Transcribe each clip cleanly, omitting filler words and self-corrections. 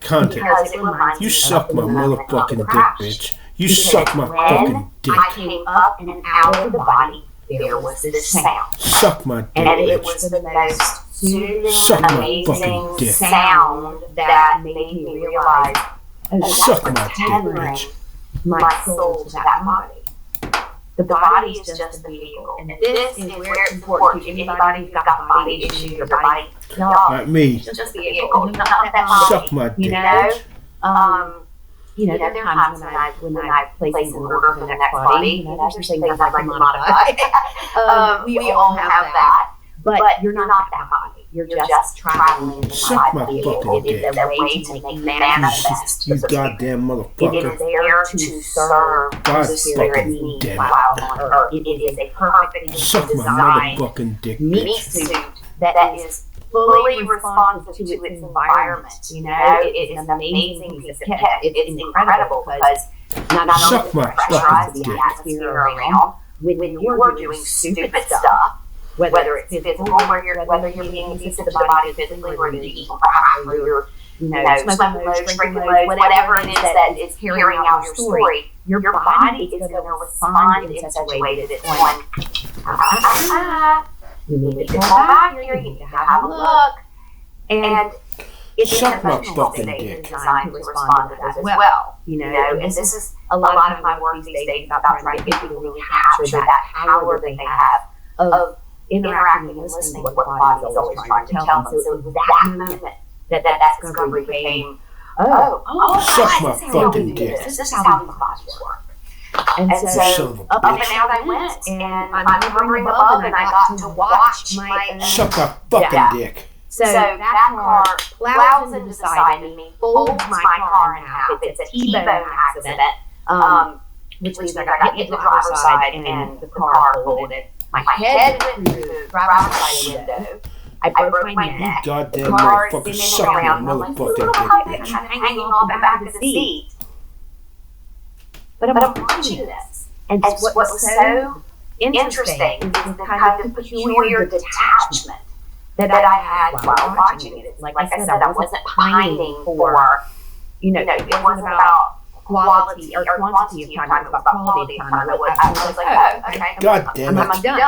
Content. Because it reminds You me suck of my when I went motherfucking to dick, crash. bitch. You Because suck my when fucking dick. I came up and out of the body, there was this sound. Suck my dick, And it bitch. was the most soothing, Suck my amazing fucking dick. sound that made me realize, oh, Suck that my was dick, tethering bitch. my soul to that body. The body is just the vehicle, and this is where it's important to anybody who's got body issues or body, y'all, Not me. it's just the vehicle, not that body. Suck my dick, You know, bitch. there are times when I place an order for the next body. You know, there's things I'd like to modify. We all have that, but you're not that body. You're just traveling in the Suck body. my It fucking is dick. a way to make manifest. You goddamn It is motherfucker. there to serve God the spirit fucking needs damn it. while on earth. It is a perfectly Suck my designed motherfucking dick, meat bitch. suit that is fully responsive to its environment. You know, it is an amazing piece of kit. It's incredible because not only Suck does my it pressurize fucking the dick. atmosphere around, when you're doing stupid stuff, whether it's physical, whether you're being abusive to the body physically, or you're eating crap, or you're smoking loads, drinking loads, whatever it is that is carrying out your story, your body is going to respond in such a way that it's going, you need to pull back here, you need to have a look, and it's Suck an my emotional fucking state dick. designed to respond to that as well. You know, and this is a lot of my work these days about trying to get people to capture that power that they have of interacting and listening to what the body is always trying to tell them. So it was that moment that discovery became, Suck my this is how we fucking do dick. this. This is how these bodies work. And Son so of a up and bitch. out I went, and I'm hovering above, and I got to watch my own. Suck my fucking dick. So that car plows into the side of me, folds my car in half. It's a T-bone accident, which means I got hit in the driver's side and the car folded. My head went through the driver's side window. I broke my neck. Goddamn The car is motherfucker. spinning Suck my around. I'm like, motherfucking dick, I'm bitch. hanging off the back of the seat. But I'm watching this. And what was so interesting is the kind of peculiar detachment that I had while watching it. Like I said, I wasn't pining for, it wasn't about quality or quantity of time, it was about quality of time. I was like, oh, okay, God damn I'm it. done.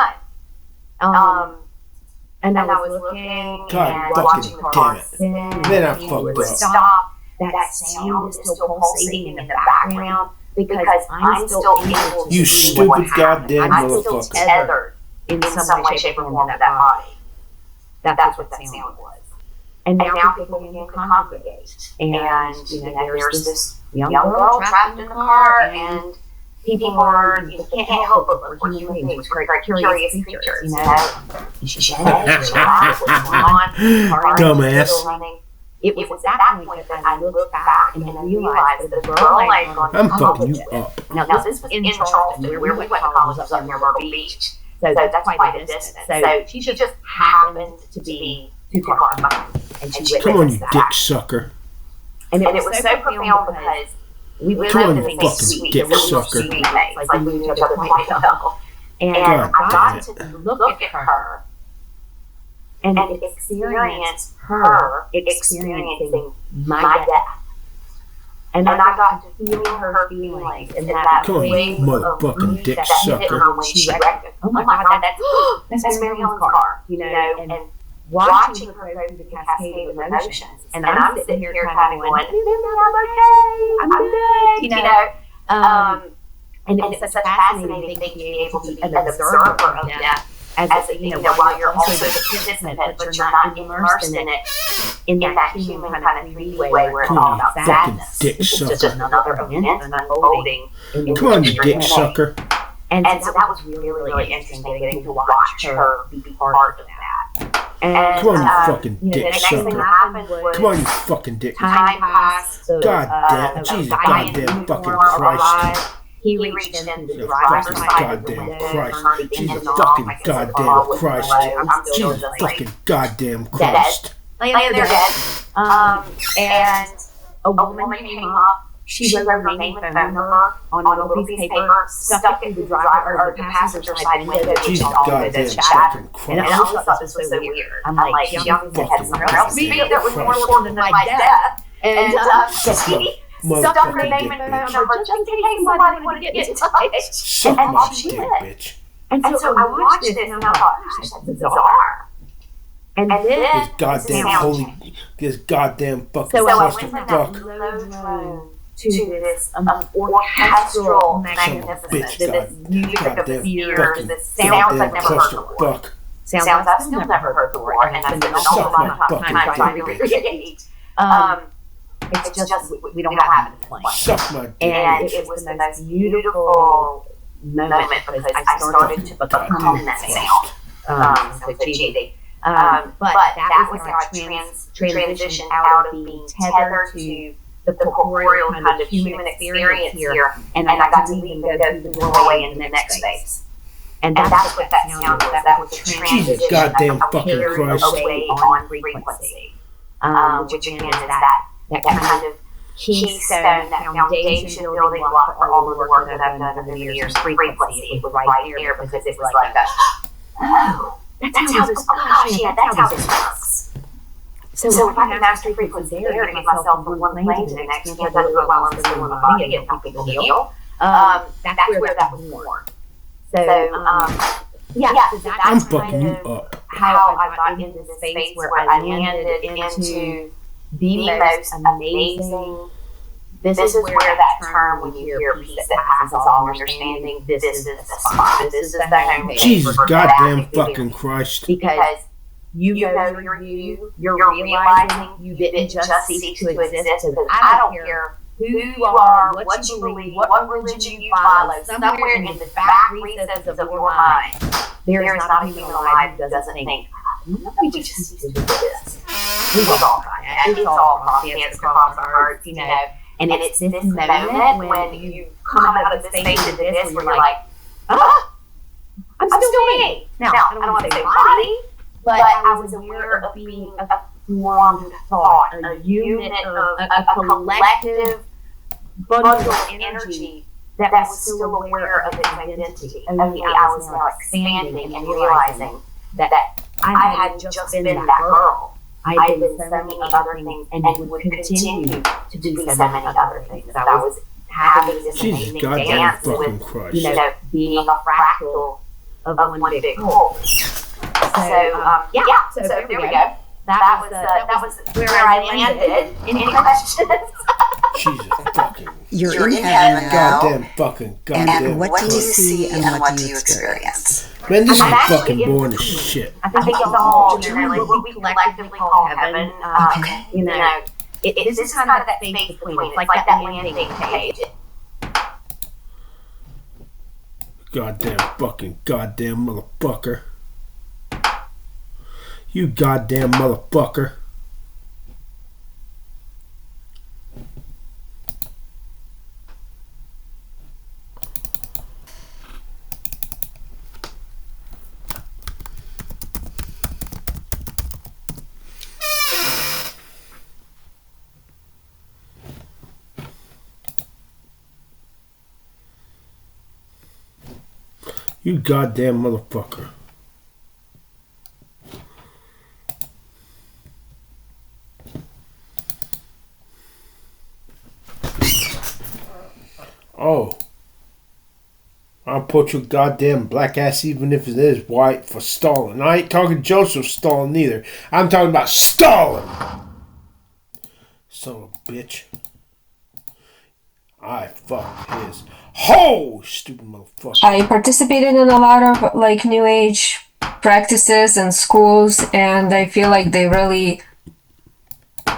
And I was looking God and fucking watching the car damn it. spin. Then I and it fucked would up. stop. That sound is still pulsating in the background because I'm still able to You see what stupid happened. goddamn I'm still motherfucker. tethered in some way, shape, or form to that body. That's what that sound was. And now people begin to congregate. And, there's this young girl trapped in the car, and people are, you can't help but look. We're human beings. We're very curious creatures, And she said, what's going on? Dumbass. It was at that point that I looked back and realized that the girl I had gone I'm to college fucking you with. up. Now, this was in Charleston, where we went to college up near Myrtle Beach. So that's quite a distance. So she just happened to be 2 cars behind. And she witnessed Come on, you that. dick sucker. And it was so profound because we lived Come on, in you the fucking same suite. dick We were sucker. suite mates. Like we knew each other quite well. And God I got damn to look at her and experience her experiencing my death. And I got to feel her feelings in that Come on, you wave of motherfucking grief dick that hit sucker. her when she recognized, oh my God, that's Mary Helen's car. And watching her go through the cascade of emotions. And I'm sitting here kind of going, I'm okay, I'm good. And it's such a fascinating thing to be able to be an observer of death. As while you're also the participant, but you're not immersed in it in that human kind of 3D way where it's all about sadness. It's just another event unfolding. Come on, you dick sucker. And so that was really, really interesting getting to watch her be part of that. And Come on, you fucking the dick next thing that sucker. happened was Come on, you fucking dick. time passed. God damn, Jesus goddamn fucking Christ. He reached into the Jesus driver's fucking side of the goddamn window, Christ. turned the Jesus engine off. fucking I said, goddamn "Oh, with Christ. my load, I'm still Jesus just fucking goddamn dead. Christ. They're dead. And a woman came up. She wrote her name and phone number on a little piece of paper, stuck it through the driver or the passenger side window. Jesus goddamn chat. fucking And I Christ. always thought this was so weird. I'm like, young fucking had somewhere else to be Christ. that was more important than my death. And she stuck her name and phone number just in case somebody wanted to get in touch. And off she did. Bitch. And so I watched this and I thought, gosh, that's bizarre. And then this goddamn this goddamn fucking cluster fuck. To this orchestral magnificence, this music of the spheres, this sounds I've never heard before. Sounds I've still never heard before, and I've been an awful lot of time trying to recreate. It's just, we don't have it to play. And it was the most beautiful moment because I started to become that sound. So cheesy. But that was how I transitioned out of being tethered to the corporeal kind of human experience here, and I got to leave and go through the doorway into the next space. And that's what that sound was. That was a transition. Jesus goddamn fucking Christ. Away on frequency. Which again is that kind of keystone, that foundation building block for all of the work that I've done over the years. Frequency. It was right there because it was like oh, that's how this, gosh, yeah, that's how this works. So if I can master frequency there to get myself from one plane to the next, can't I do it while I'm still in the body and help people heal? That's where that was born. So, I'm fucking you up. How I got into this space where I landed into the most amazing. This is where that term, when you hear peace that passes all understanding, this is the spot. This is the home page. Jesus goddamn fucking Christ. Because you know you're realizing you didn't just cease to exist. Because I don't care who you are, what you believe, what religion you follow, somewhere in the back recesses of your mind, there is not a human alive who doesn't think, we just cease to exist. We've all got that. It's all across our hearts, you know. And it's this moment when you come out of this space into this where you're like, I'm still me. Now, I don't want to say body, but I was aware of being a formed thought, a unit of a collective bundle of energy that was still aware of its identity. Only I was now expanding and realizing that I had just been that girl. I had been so many other things and would continue to do so many other things. I was having this amazing dance with, being a fractal of one big whole. So there we go. That was where I landed. Any questions? Jesus fucking. You're in heaven now. Goddamn. And what do you see and what do you experience? Man, this is fucking boring as shit. I think it's all generally what we collectively call heaven. You know, this is kind of that space between. It's like that landing page. Goddamn motherfucker. You goddamn motherfucker. You goddamn motherfucker. Oh. I'll put your goddamn black ass, even if it is white, for Stalin. I ain't talking Joseph Stalin either. I'm talking about Stalin. Son of a bitch. I fuck his whole stupid motherfucker. I participated in a lot of like new age practices and schools, and I feel like they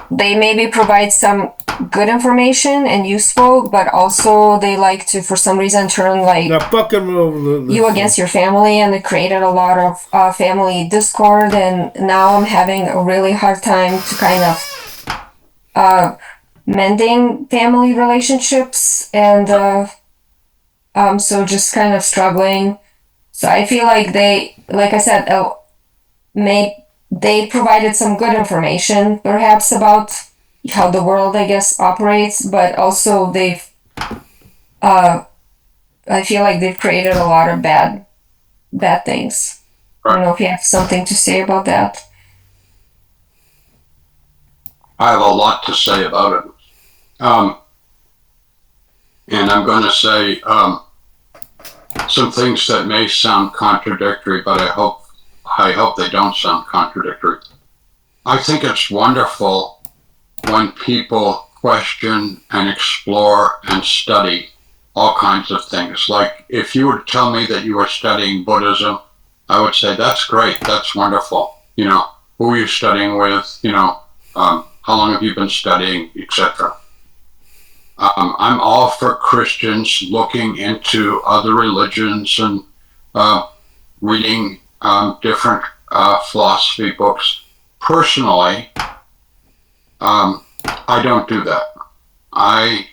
maybe provide some good information and useful, but also they like to, for some reason, turn like you against your family, and it created a lot of family discord. And now I'm having a really hard time to kind of mending family relationships, and so just kind of struggling. So I feel like they, like I said, they provided some good information perhaps about how the world, I guess, operates, but also they've I feel like they've created a lot of bad things. I don't know if you have something to say about that. I have a lot to say about it. And I'm going to say some things that may sound contradictory, but I hope they don't sound contradictory. I think it's wonderful when people question and explore and study all kinds of things. Like if you were to tell me that you were studying Buddhism, I would say, that's great, that's wonderful. You know, who are you studying with? You know, how long have you been studying, etc. I'm all for Christians looking into other religions and reading different philosophy books. Personally, I don't do that. I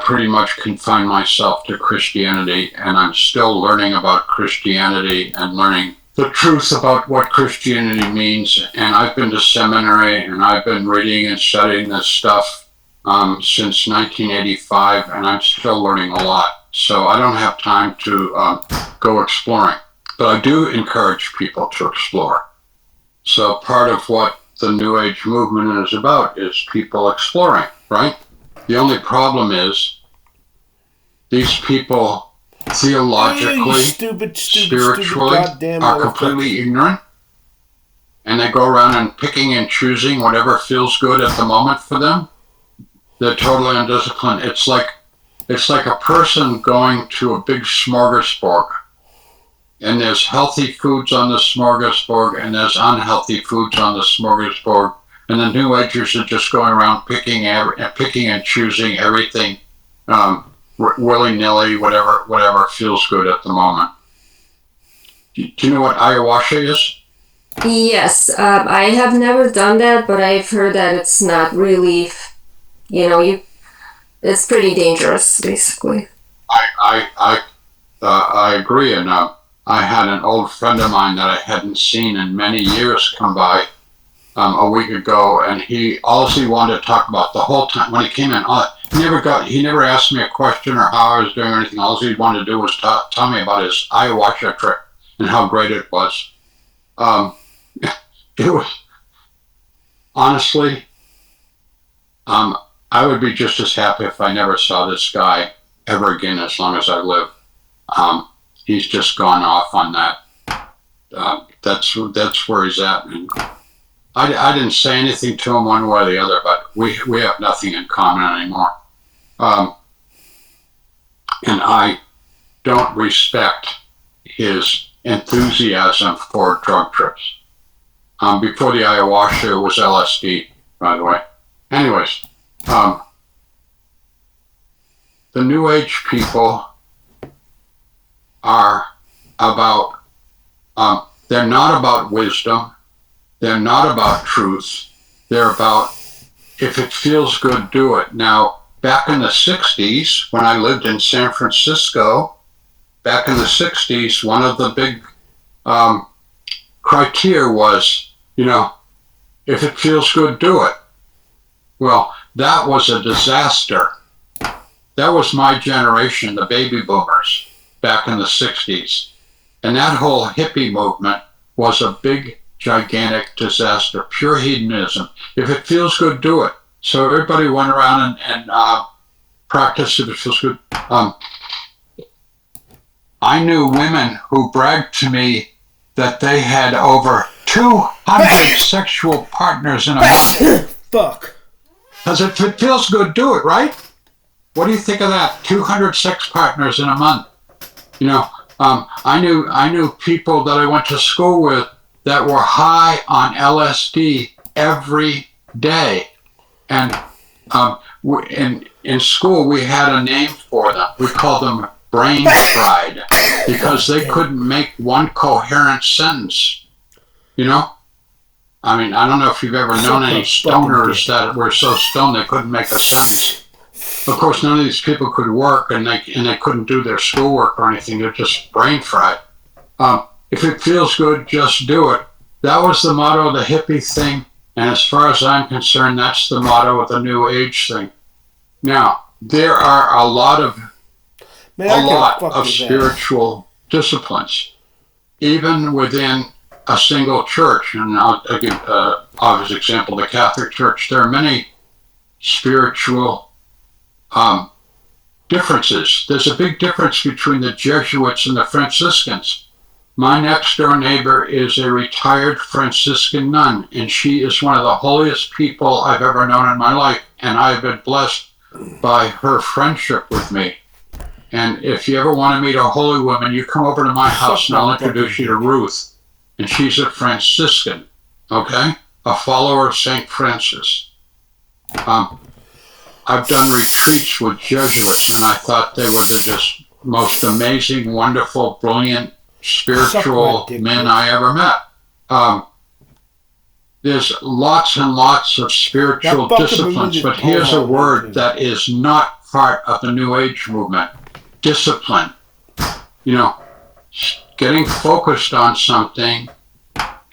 pretty much confine myself to Christianity, and I'm still learning about Christianity and learning the truth about what Christianity means. And I've been to seminary, and I've been reading and studying this stuff since 1985, and I'm still learning a lot. So I don't have time to go exploring. But I do encourage people to explore. So part of what the New Age movement is about is people exploring, right? The only problem is these people theologically, spiritually are completely ignorant, and they go around and picking and choosing whatever feels good at the moment for them. They're totally undisciplined. It's like a person going to a big smorgasbord, and there's healthy foods on the smorgasbord, and there's unhealthy foods on the smorgasbord, and the New Agers are just going around picking and choosing everything, willy-nilly, whatever feels good at the moment. Do you know what ayahuasca is? Yes, I have never done that, but I've heard that it's not really, it's pretty dangerous, basically. I agree, and I had an old friend of mine that I hadn't seen in many years come by a week ago, and all he wanted to talk about the whole time when he came in, he never asked me a question or how I was doing or anything. All he wanted to do was tell me about his ayahuasca trip and how great it was. It was, honestly, I would be just as happy if I never saw this guy ever again as long as I live. He's just gone off on that. That's where he's at. And I didn't say anything to him one way or the other, but we have nothing in common anymore. And I don't respect his enthusiasm for drug trips. Before the ayahuasca, it was LSD, by the way. Anyways, the New Age people are about, they're not about wisdom, they're not about truth, they're about, if it feels good, do it. Now, back in the 60s, when I lived in San Francisco, back in the 60s, one of the big criteria was, if it feels good, do it. Well, that was a disaster. That was my generation, the baby boomers, back in the 60s. And that whole hippie movement was a big, gigantic disaster, pure hedonism. If it feels good, do it. So everybody went around and practiced if it feels good. I knew women who bragged to me that they had over 200 sexual partners in a month. Fuck. Because if it feels good, do it, right? What do you think of that? 200 sex partners in a month. I knew people that I went to school with that were high on LSD every day. And in school, we had a name for them. We called them brain fried because they couldn't make one coherent sentence. I mean, I don't know if you've ever known any stoners that were so stoned they couldn't make a sentence. Of course, none of these people could work, and they couldn't do their schoolwork or anything. They're just brain fried. If it feels good, just do it. That was the motto of the hippie thing, and as far as I'm concerned, that's the motto of the New Age thing. Now, there are a lot of spiritual disciplines, even within a single church, and I'll give an obvious example, the Catholic Church. There are many spiritual differences. There's a big difference between the Jesuits and the Franciscans. My next door neighbor is a retired Franciscan nun, and she is one of the holiest people I've ever known in my life, and I've been blessed by her friendship with me. And if you ever want to meet a holy woman, you come over to my house and I'll introduce you to Ruth. And she's a Franciscan, okay? A follower of St. Francis. I've done retreats with Jesuits, and I thought they were the just most amazing, wonderful, brilliant, spiritual men I ever met. There's lots and lots of spiritual disciplines, but here's a word that is not part of the New Age movement. Discipline. You know, getting focused on something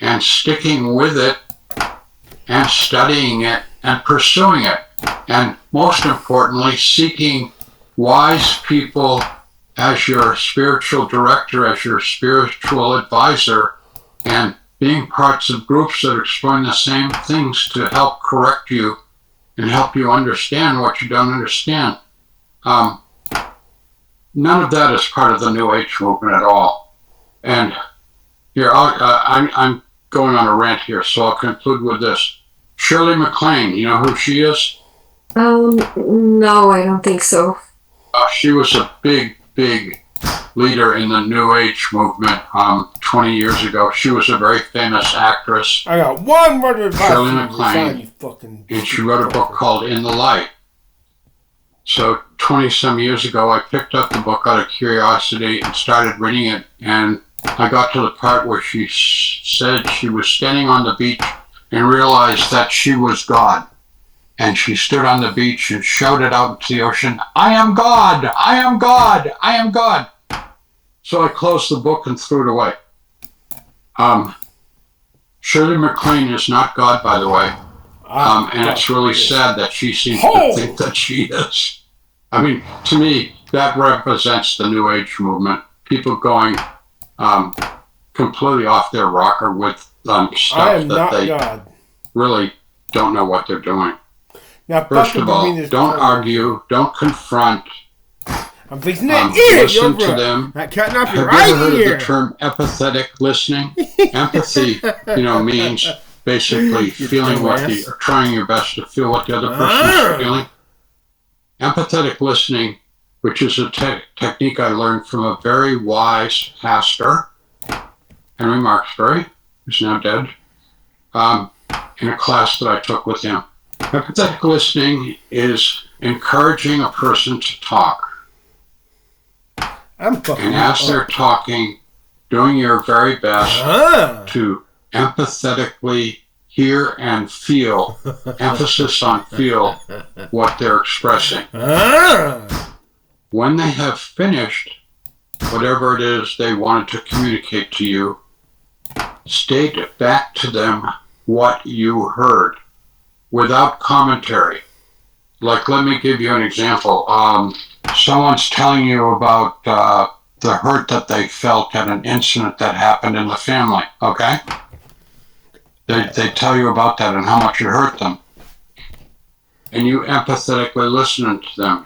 and sticking with it and studying it and pursuing it. And most importantly, seeking wise people as your spiritual director, as your spiritual advisor, and being parts of groups that are exploring the same things to help correct you and help you understand what you don't understand. None of that is part of the New Age movement at all. And here, I'm going on a rant here, so I'll conclude with this. Shirley MacLaine, you know who she is? No, I don't think so. She was a big leader in the New Age movement 20 years ago. She was a very famous actress. I got one word of advice. Shirley MacLaine. And she wrote a book called In the Light. So 20-some years ago, I picked up the book out of curiosity and started reading it. And I got to the part where she said she was standing on the beach and realized that she was God. And she stood on the beach and shouted out into the ocean, "I am God! I am God! I am God!" So I closed the book and threw it away. Shirley MacLaine is not God, by the way. And it's really sad that she seems to think that she is. I mean, to me, that represents the New Age movement. People going completely off their rocker with stuff that they really don't know what they're doing. Now, first of all, don't argue, don't confront. I'm fixing that ear. Listen to them. Cutting off your Have you ever heard of the term empathetic listening? Empathy, means basically feeling or trying your best to feel what the other person is feeling. Empathetic listening, which is a technique I learned from a very wise pastor, Henry Marksbury, who's now dead, in a class that I took with him. Empathetic listening is encouraging a person to talk. And as they're talking, doing your very best to empathetically hear and feel, emphasis on feel, what they're expressing. When they have finished whatever it is they wanted to communicate to you, state back to them what you heard without commentary. Like, let me give you an example. Someone's telling you about the hurt that they felt at an incident that happened in the family, okay? They tell you about that and how much it hurt them. And you empathetically listen to them.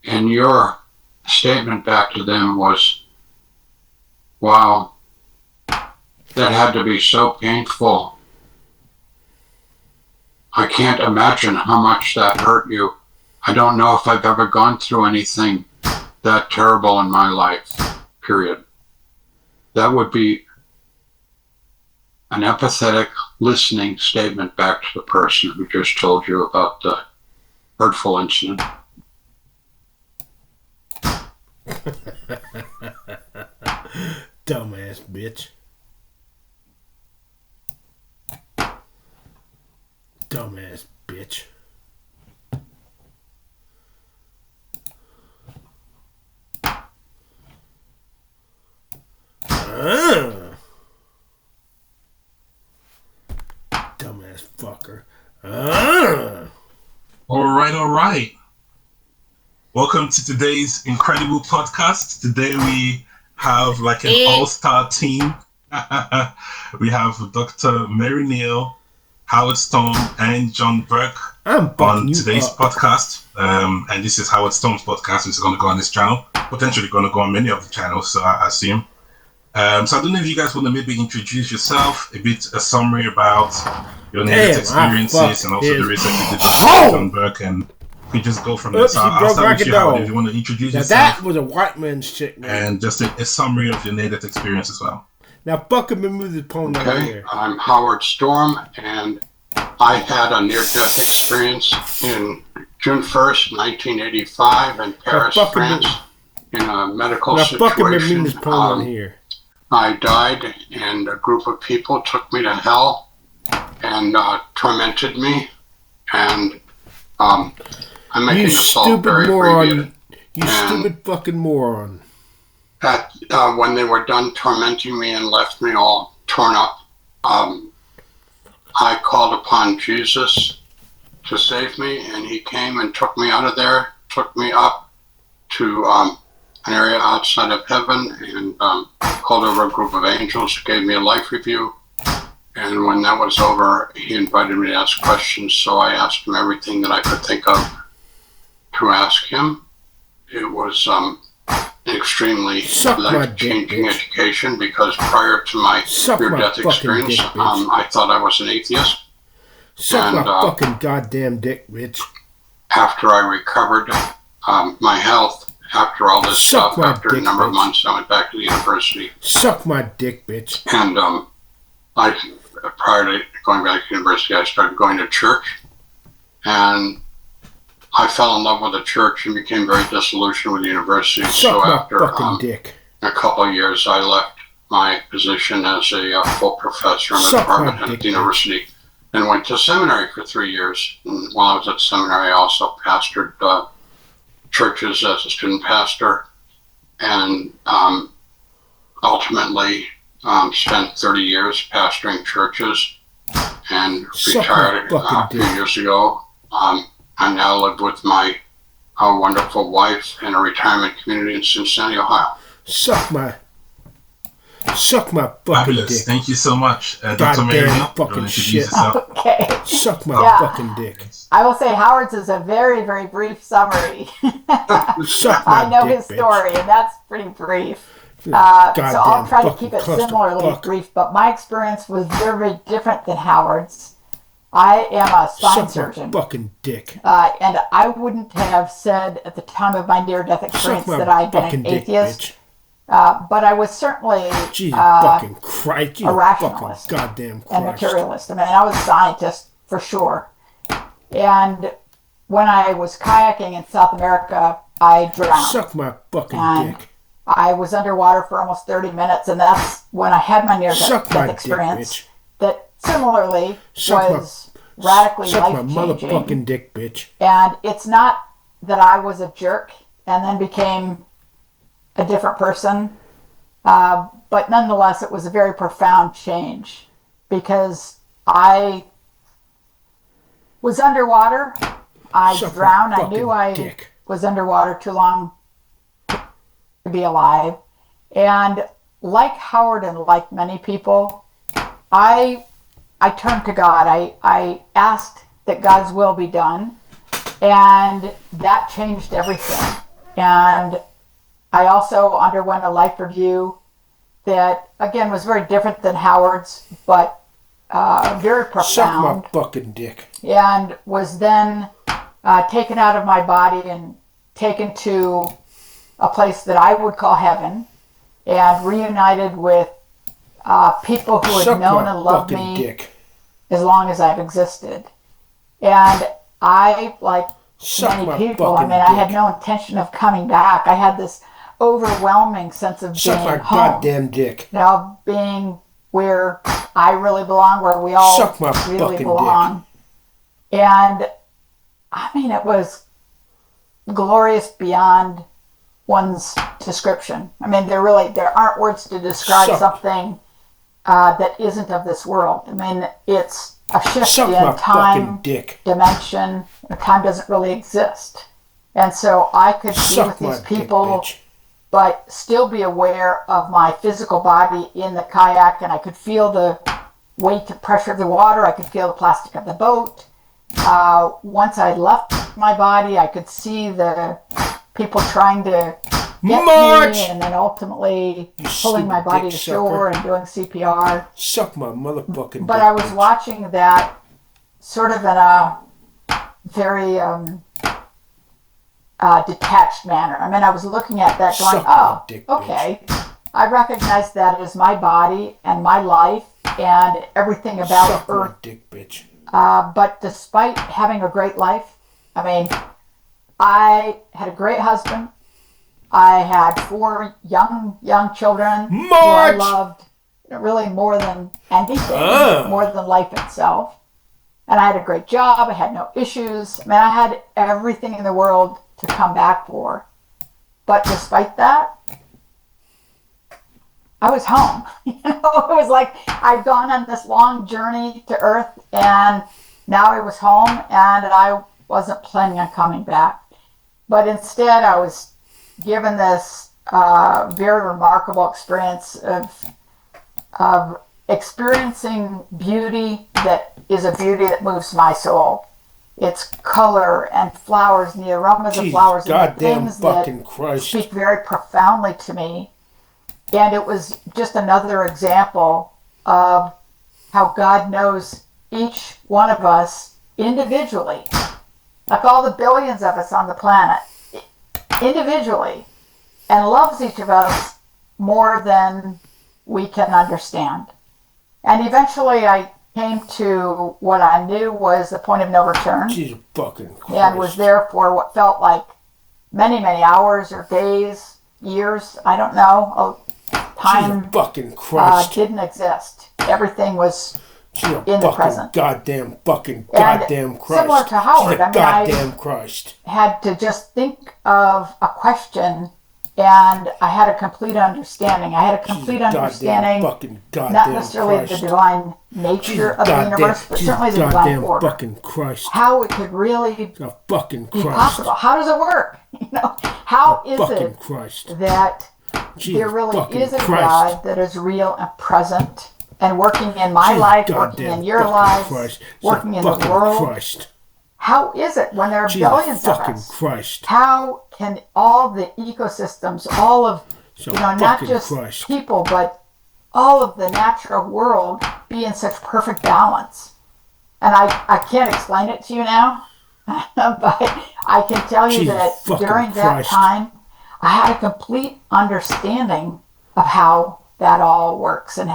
And your statement back to them was, "Wow, that had to be so painful. I can't imagine how much that hurt you. I don't know if I've ever gone through anything that terrible in my life, period." That would be an empathetic listening statement back to the person who just told you about the hurtful incident. Dumbass bitch. Dumbass bitch. Dumbass fucker. All right. Welcome to today's incredible podcast. Today we have like an all-star team We have Dr. Mary Neal, Howard Storm, and John Burke on today's podcast. And this is Howard Storm's podcast, which is going to go on this channel. Potentially going to go on many of the channels, so I assume. So I don't know if you guys want to maybe introduce yourself, a summary about your native experiences and also the research you did with John Burke, and we just go from there. So I'll start with you, Howard, if you want to introduce yourself. That was a white man's chick, man. And just a summary of your native experience as well. Now, fuck him and move the phone over here. I'm Howard Storm, and I had a near-death experience in June 1st, 1985 in Paris, France, in a medical situation. I died, and a group of people took me to hell and tormented me, and I'm making this all very abbreviated. You stupid fucking moron. When they were done tormenting me and left me all torn up, I called upon Jesus to save me, and he came and took me out of there, took me up to an area outside of heaven, and called over a group of angels who gave me a life review. And when that was over, he invited me to ask questions, so I asked him everything that I could think of to ask him. It was an extremely life-changing education, because prior to my near-death experience, I thought I was an atheist. Suck my fucking goddamn dick, bitch. After I recovered my health, after all this stuff, after a number of months, I went back to the university. Suck my dick, bitch. And prior to going back to university, I started going to church, and I fell in love with the church and became very disillusioned with the university. So after a couple of years, I left my position as a full professor in the department at the university and went to seminary for 3 years. And while I was at seminary, I also pastored churches as a student pastor, and ultimately spent 30 years pastoring churches, and retired a few years ago. I now live with my wonderful wife in a retirement community in Cincinnati, Ohio. Suck my fucking Fabulous. dick. Thank you so much, Dr. Mary. Fucking shit. Okay. Suck my fucking dick. I will say Howard's is a very, very brief summary. I know his story, and that's pretty brief. So I'll try to keep it similarly brief, but my experience was very, very different than Howard's. I am a spine surgeon. Fucking dick. And I wouldn't have said at the time of my near-death experience that I'd been an atheist. But I was certainly a rationalist goddamn and materialist. I mean, I was a scientist for sure. And when I was kayaking in South America, I drowned. Suck my fucking dick. I was underwater for almost 30 minutes, and that's when I had my near-death experience. That similarly was radically life-changing. Suck my motherfucking dick, bitch. And it's not that I was a jerk and then became a different person, but nonetheless, it was a very profound change, because I was underwater. I drowned. I knew I was underwater too long to be alive. And like Howard and like many people, I turned to God. I asked that God's will be done, and that changed everything. And I also underwent a life review that, again, was very different than Howard's, but very profound. Suck my fucking dick. And was then taken out of my body and taken to a place that I would call heaven, and reunited with people who had known and loved me as long as I've existed. And I, like many people, I mean, I had no intention of coming back. I had this overwhelming sense of being home. Goddamn dick. You know, being where I really belong, where we all really belong. Dick. And I mean, it was glorious beyond one's description. I mean, there aren't words to describe something that isn't of this world. I mean, it's a shift in time, dimension. Time doesn't really exist. And so I could be with these people but still be aware of my physical body in the kayak, and I could feel the weight and pressure of the water. I could feel the plastic of the boat. Once I left my body, I could see the people trying to get me, and then ultimately pulling my body to shore and doing CPR. Suck my motherfucking But I was watching that sort of in a very detached manner. I mean, I was looking at that going, oh, okay. I recognize that as my body and my life and everything about Earth. Dick, bitch. But despite having a great life, I mean, I had a great husband. I had 4 young children who I loved really more than anything, more than life itself. And I had a great job. I had no issues. I mean, I had everything in the world to come back for. But despite that, I was home. It was like I'd gone on this long journey to Earth, and now I was home, and I wasn't planning on coming back. But instead, I was given this very remarkable experience of experiencing beauty that is a beauty that moves my soul. It's color and flowers and the aromas of flowers and the things that speak very profoundly to me. And it was just another example of how God knows each one of us individually, like all the billions of us on the planet, individually, and loves each of us more than we can understand. And eventually I came to what I knew was the point of no return. Jesus fucking Christ. And was there for what felt like many, many hours or days, years, I don't know. Time fucking Christ. Didn't exist. Everything was in the present. Goddamn Christ. Similar to Howard, goddamn Christ. Had to just think of a question, and I had a complete understanding. I had a complete understanding, not necessarily the divine nature of the universe, but certainly the divine order. How it could really be possible. How does it work? How is it that there really is a God that is real and present and working in my life, working in your lives, working in the world? How is it when there are billions of us? How can all the ecosystems, all of, not just people, but all of the natural world be in such perfect balance? And I can't explain it to you now, but I can tell you that during that time, I had a complete understanding of how that all works and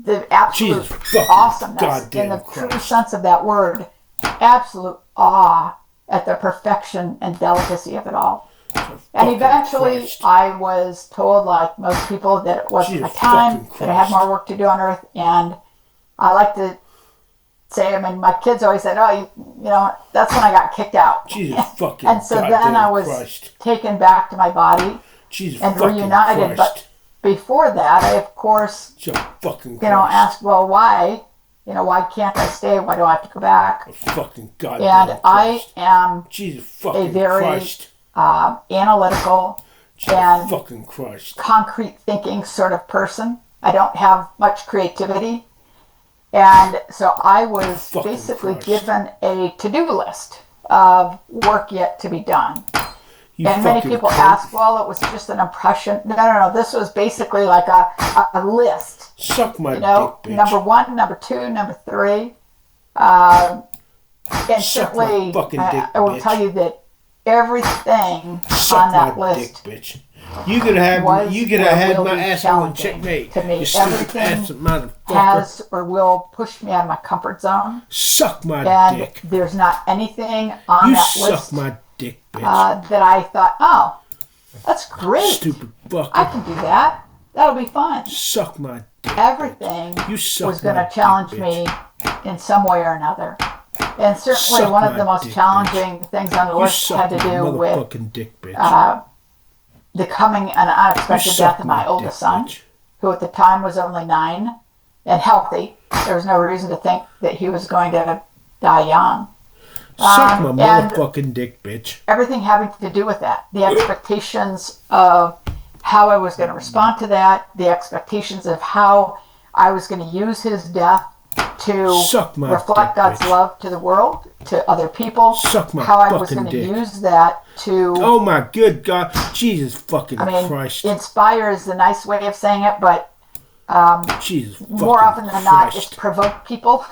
the absolute awesomeness in the true sense of that word, absolute awe at the perfection and delicacy of it all. And eventually I was told, like most people, that it wasn't my time, that I had more work to do on Earth. And I like to say, I mean, my kids always said, oh, that's when I got kicked out. And so then I was taken back to my body and reunited. But before that, I, of course, asked, well, why? Why can't I stay? Why do I have to go back? And I am a very analytical and concrete thinking sort of person. I don't have much creativity. And so I was basically given a to-do list of work yet to be done. And many people ask, well, it was just an impression. No. This was basically like a list. Suck my dick, bitch. Number 1, number 2, number 3. And certainly, I will tell you that everything on that list bitch. You could have had my asshole in checkmate. To me, everything has or will push me out of my comfort zone. Suck my dick. And there's not anything on that list. Suck my dick, bitch. That I thought, oh, that's great. Stupid fucker. I can do that. That'll be fun. Suck my dick. Everything was going to challenge me in some way or another. And certainly one of the most challenging things on the list had to do with the coming and unexpected death of my oldest son, who at the time was only 9 and healthy. There was no reason to think that he was going to die young. Suck my motherfucking dick, bitch. Everything having to do with that. The expectations of how I was going to respond to that. The expectations of how I was going to use his death to reflect God's love to the world, to other people. How I was going to use that to... Oh my good God. Jesus fucking Christ. Inspire is the nice way of saying it, but more often than not, it's provoke people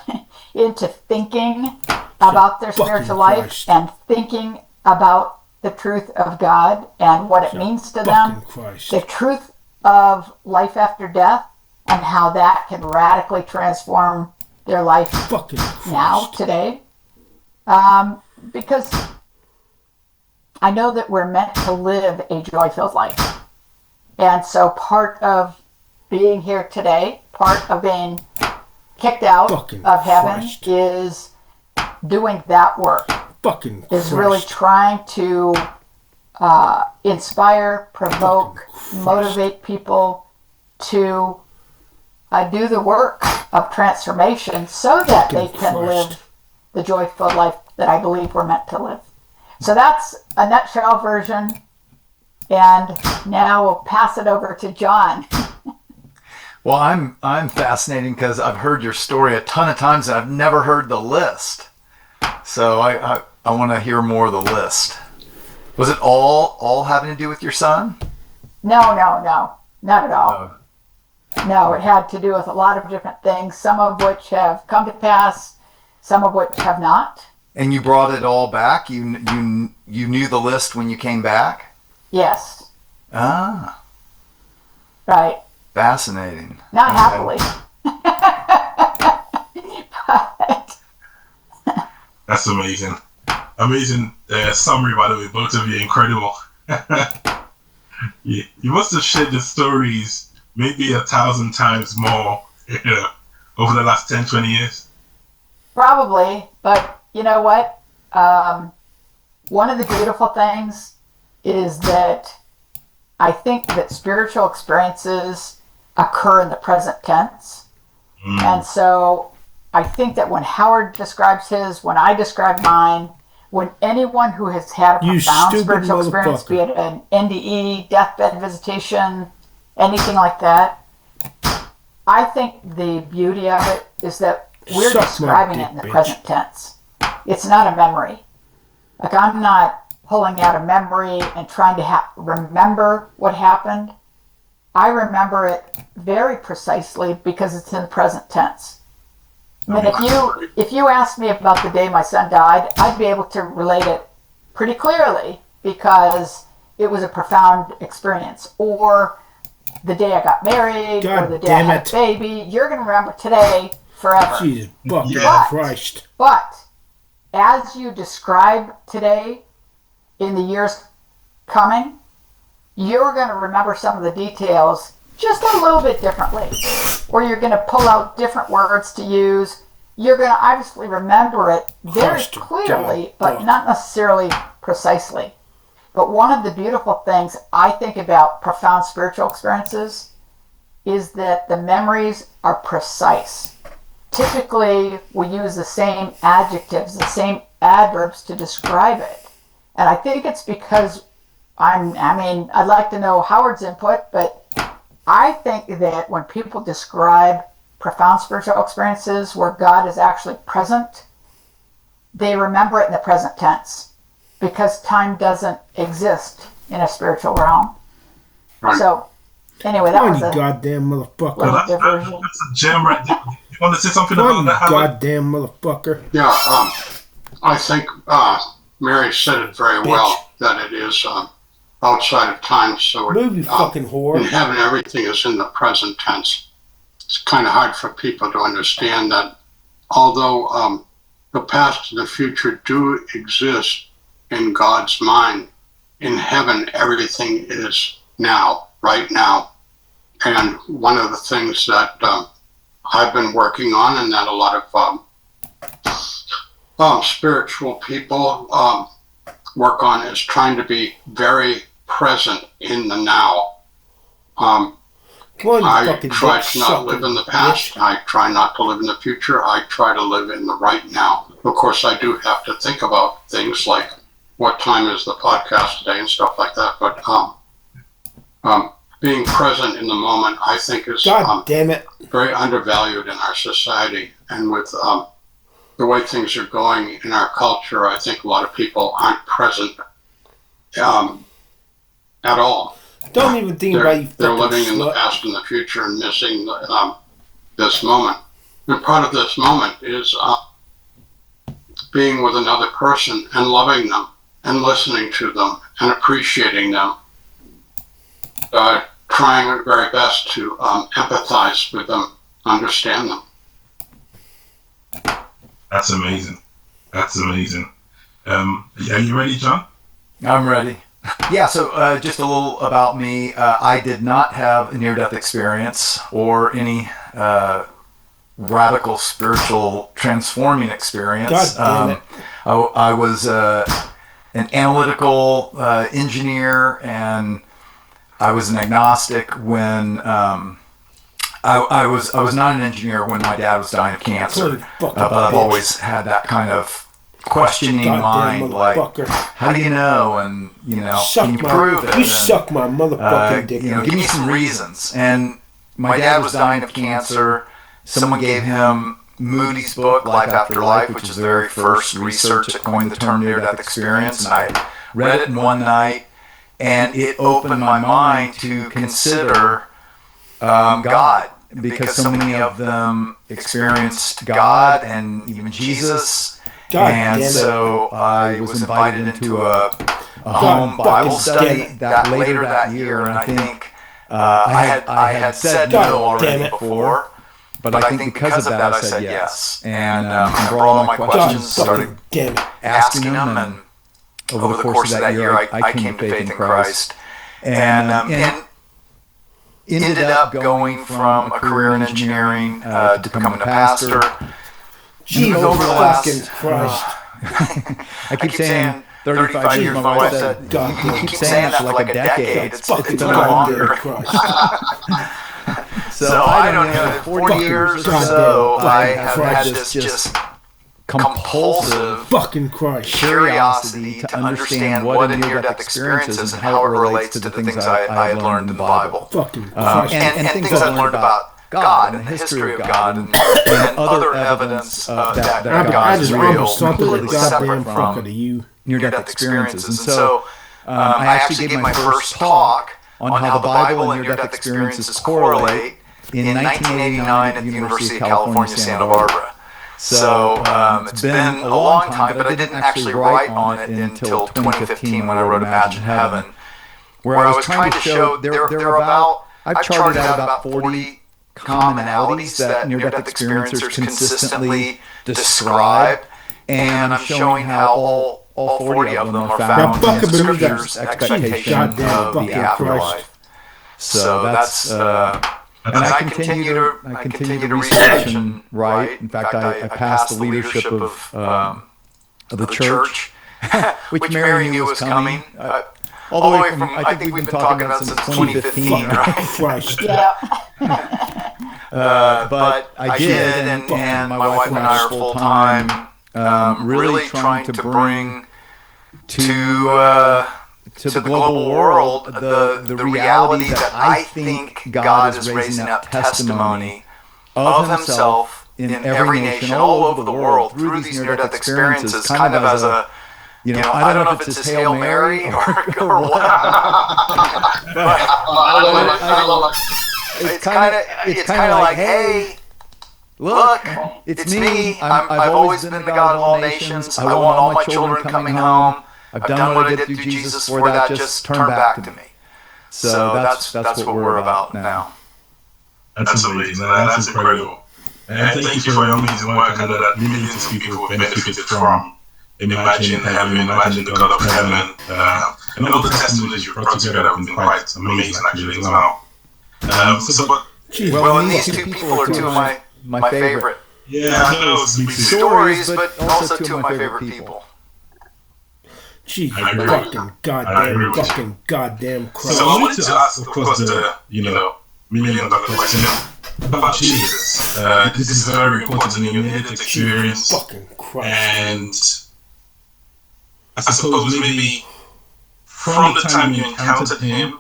into thinking about their spiritual life and thinking about the truth of God and what it means to them. The truth of life after death and how that can radically transform their life now, today. Because I know that we're meant to live a joy-filled life. And so part of being here today, part of being kicked out of heaven is doing that work. Is really trying to inspire, provoke, motivate people to do the work of transformation so that they can live the joyful life that I believe we're meant to live. So that's a nutshell version. And now we'll pass it over to John. Well, I'm fascinating because I've heard your story a ton of times and I've never heard the list. So I want to hear more of the list. Was it all having to do with your son? No, not at all. No, it had to do with a lot of different things, some of which have come to pass, some of which have not. And you brought it all back? You knew the list when you came back? Yes. Ah. Right. Fascinating. Not happily. But... That's amazing. Amazing summary, by the way. Both of you, incredible. You must have shared the stories maybe 1,000 times more, over the last 10, 20 years. Probably, but you know what? One of the beautiful things is that I think that spiritual experiences occur in the present tense. And so I think that when Howard describes his, when I describe mine, when anyone who has had a profound spiritual experience, be it an NDE, deathbed visitation, anything like that, I think the beauty of it is that we're describing it in the present tense. It's not a memory. Like, I'm not pulling out a memory and trying to remember what happened. I remember it very precisely because it's in the present tense. I mean, if you asked me about the day my son died, I'd be able to relate it pretty clearly because it was a profound experience. Or the day I got married, or the day I had a baby. You're going to remember today forever. Jesus fucking Christ. But as you describe today in the years coming, you're going to remember some of the details just a little bit differently. Or you're going to pull out different words to use. You're going to obviously remember it very clearly, but not necessarily precisely. But one of the beautiful things I think about profound spiritual experiences is that the memories are precise. Typically, we use the same adjectives, the same adverbs to describe it. And I think it's because I'd like to know Howard's input, but I think that when people describe profound spiritual experiences where God is actually present, they remember it in the present tense because time doesn't exist in a spiritual realm. Right. So, anyway, that was a goddamn motherfucker. That's a gem right there. You want to say something about that, Howard? Goddamn motherfucker. Yeah, I think Mary said it very well, that it is outside of time. So Movie fucking whore. In heaven, everything is in the present tense. It's kind of hard for people to understand that although the past and the future do exist in God's mind, in heaven, everything is now, right now. And one of the things that I've been working on, and that a lot of spiritual people work on, is trying to be very present in the now. I try to not live in the past. I try not to live in the future. I try to live in the right now. of course, I do have to think about things like what time is the podcast today and stuff like that. But being present in the moment, I think, is God damn it. very undervalued in our society. And with the way things are going in our culture, I think a lot of people aren't present at all. Don't even think about you. They're living in the past and the future and missing this moment. And part of this moment is being with another person and loving them and listening to them and appreciating them. Trying our very best to empathize with them, understand them. That's amazing. That's amazing. Are you ready, John? I'm ready. Yeah, so just a little about me. I did not have a near-death experience or any radical spiritual transforming experience. God damn it. I was an analytical engineer, and I was an agnostic when I was not an engineer when my dad was dying of cancer. But I've always had that kind of questioning mind, like, how do you know? And, can you prove it? You suck my motherfucking dick. Give me some reasons. And my dad was dying of cancer. Someone gave him Moody's book, Life After Life, which is the very first research that coined the term near-death experience. And I read it in one night, and it opened my mind to consider God, because so many of them experienced God and even Jesus. So I was invited into a home Bible study later that year, and I think I had said no already before, but I think because of that I said yes. And for all of my questions, started asking them, and over the course of that year I came to faith in Christ, and ended up going from a career in engineering to becoming a pastor. Jesus fucking Christ. I keep saying 35 years. My wife said, you keep saying that for like a decade. It's been longer. So I don't know, 40 years or so, I have had this just compulsive fucking curiosity to understand what a near-death experience is and how it relates to the things I had learned in the Bible. And things I've learned about God and the history of God and other evidence that God is real, completely separate from near-death experiences. And so I actually gave my first talk on how the Bible and near-death experiences correlate in 1989 at the University of California, Santa Barbara. So it's been a long time, but I didn't actually write on it until 2015 when I wrote Imagine Heaven, where I was trying to show I've charted out about 40 commonalities that near-death experiencers consistently describe, and I'm showing how all 40 of them are found in Scripture's expectation of the afterlife. So that's and I continue to research and write. In fact, I passed the leadership of the church, which Mary knew was coming. All the way from, I think we've been talking about since 2015, right? Yeah. But I did, and my wife and I are full-time, really trying to bring to the global world the reality that I think God is raising up testimony of himself in every nation all over the world through these near-death experiences, kind of as a, I don't know if it's his Hail Mary or what. But it's kind of like, hey, look, it's me. I've always been the God of all nations. I want all my children coming home. I've done what I did through Jesus for that. Just turn back to me. So that's what we're about now. That's amazing. That's incredible. And thank you for your amazing work. I know that millions of people have benefited from Imagine Heaven, Imagine the God of Heaven, and all the testimonies you brought together have been quite amazing actually as well. And these two people are two of my favorite stories, but also two of my favorite people. Gee, fucking goddamn Christ. So I wanted to ask, of course, the million-dollar question about Jesus. This is very important in your near-death experience. Fucking Christ. And I suppose maybe from the time you encountered him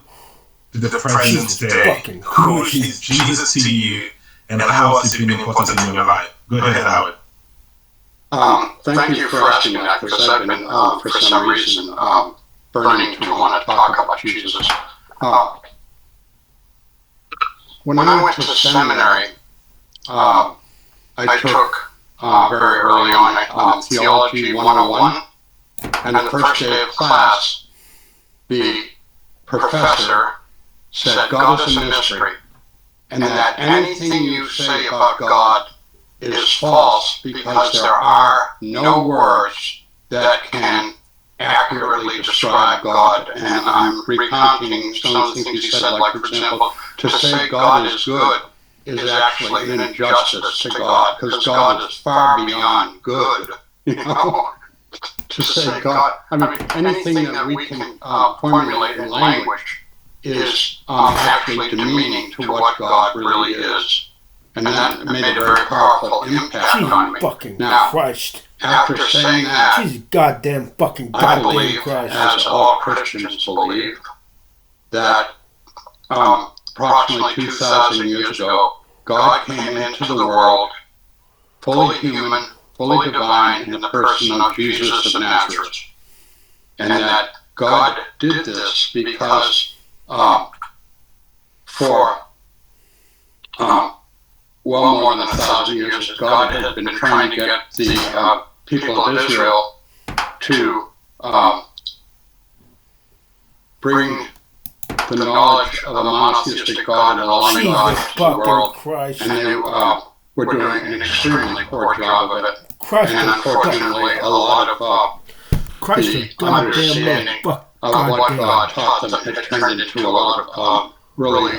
to the present day, who is Jesus to you, and how has he been important in your life? Go ahead, Howard. Thank you for asking that, because I've been, for some reason, burning to want to talk about Jesus. When I went to seminary, I took very early on Theology 101, and the first day of class, the professor said, God is a mystery, and that anything you say about God is false because there are no words that can accurately describe God. And I'm recounting some of the things he said, like, for example, to say God is good is actually an injustice to God, because God is far beyond good, you know. To say God, I mean, anything that we can formulate in language is actually demeaning to what God really is. And that made a very powerful impact on me. Fucking now, Christ. After saying that, Jesus goddamn fucking I goddamn believe, Christ. as all Christians believe, that approximately 2,000 years ago, God came into the world, fully human, fully divine, in the person of Jesus of Nazareth. And that God did this because for well more than 1,000 years, God had been trying to get the people of Israel to bring the knowledge of a monotheistic God and a loving God to the world. Christ. And they were doing an extremely poor job of it. Christ, and unfortunately, a lot of the understanding of what God taught them had turned into a lot of really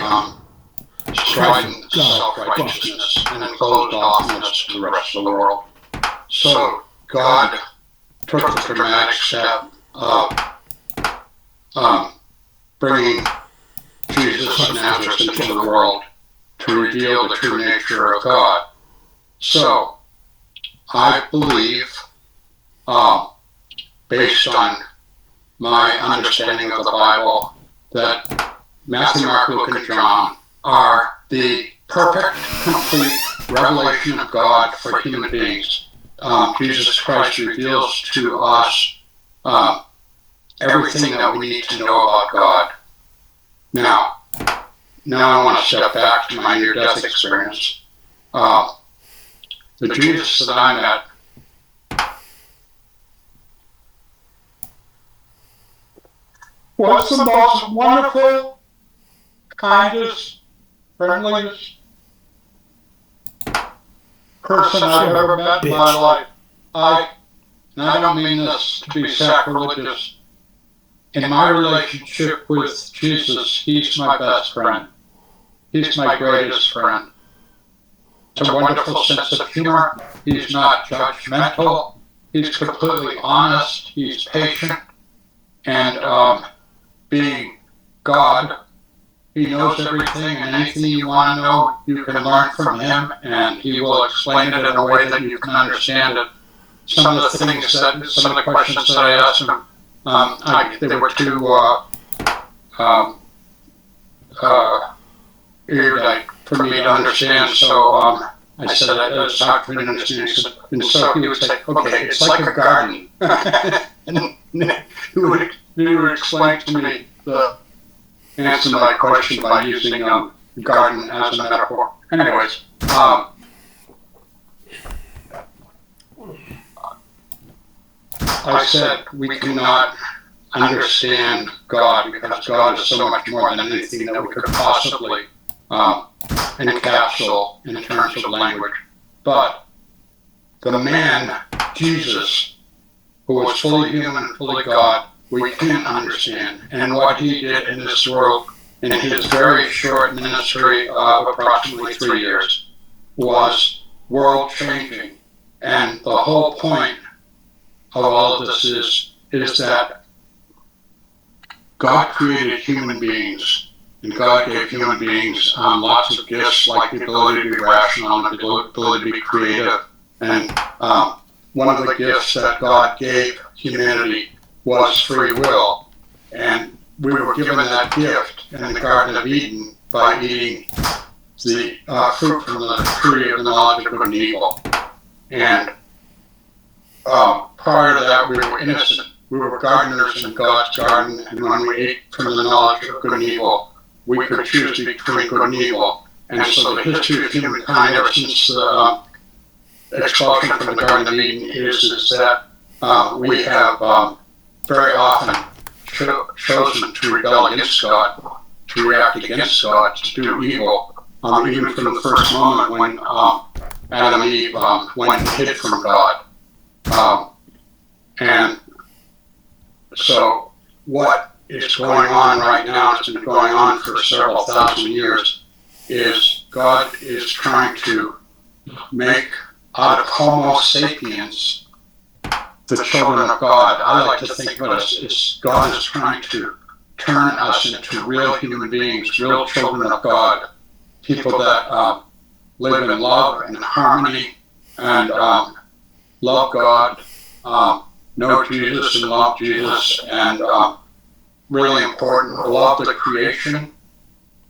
strident self-righteousness and closed offness to the rest of the world. So God took the dramatic step of bringing Jesus of Nazareth into the world to reveal the true nature of God. So I believe, based on my understanding of the Bible, that Matthew, Mark, Luke, and John are the perfect, complete revelation of God for human beings. Jesus Christ reveals to us everything that we need to know about God. Now I want to step back to my near-death experience. The Jesus that I met was the most wonderful, kindest, friendliest person I've ever met in my life. And I don't mean this to be sacrilegious. In my relationship with Jesus, he's my best friend. He's my greatest friend. It's a wonderful sense of humor. He's not judgmental. He's completely honest. He's patient. And being God, he knows everything, and anything you want to know, you can learn from him, and he will explain it in a way that you can understand it. Some of the questions that I asked him, they were too erudite for me to understand, so I said, it's hard for me to understand. And so he would say, okay, it's like a garden. And he would explain to me the answer to my question by using garden as a metaphor. Anyways, I said we cannot understand God because God is so much more than anything that we could possibly encapsulate in terms of language. But the man, Jesus, who was fully human and fully God, we can understand. And what he did in this world in his very short ministry of approximately 3 years was world-changing. And the whole point of all of this is that God created human beings And God gave human beings lots of gifts, like the ability to be rational and the ability to be creative. And one of the gifts that God gave humanity was free will. And we were given that gift in the Garden of Eden by eating the fruit from the tree of the knowledge of good and evil. And prior to that, we were innocent. We were gardeners in God's garden, and when we ate from the knowledge of good and evil, we could choose between good and evil. And so the history of humankind ever since the expulsion from the Garden of Eden is that we have very often chosen to rebel against God, to react against God, to do evil, even from the first moment when Adam and Eve went and hid from God. And so what is going on right now, it's been going on for several thousand years, is God is trying to make out of Homo sapiens the children of God. I like to think of it as God is trying to turn us into real human beings, real children of God, people that live in love and harmony and love God, know Jesus and love Jesus, and really important, love the creation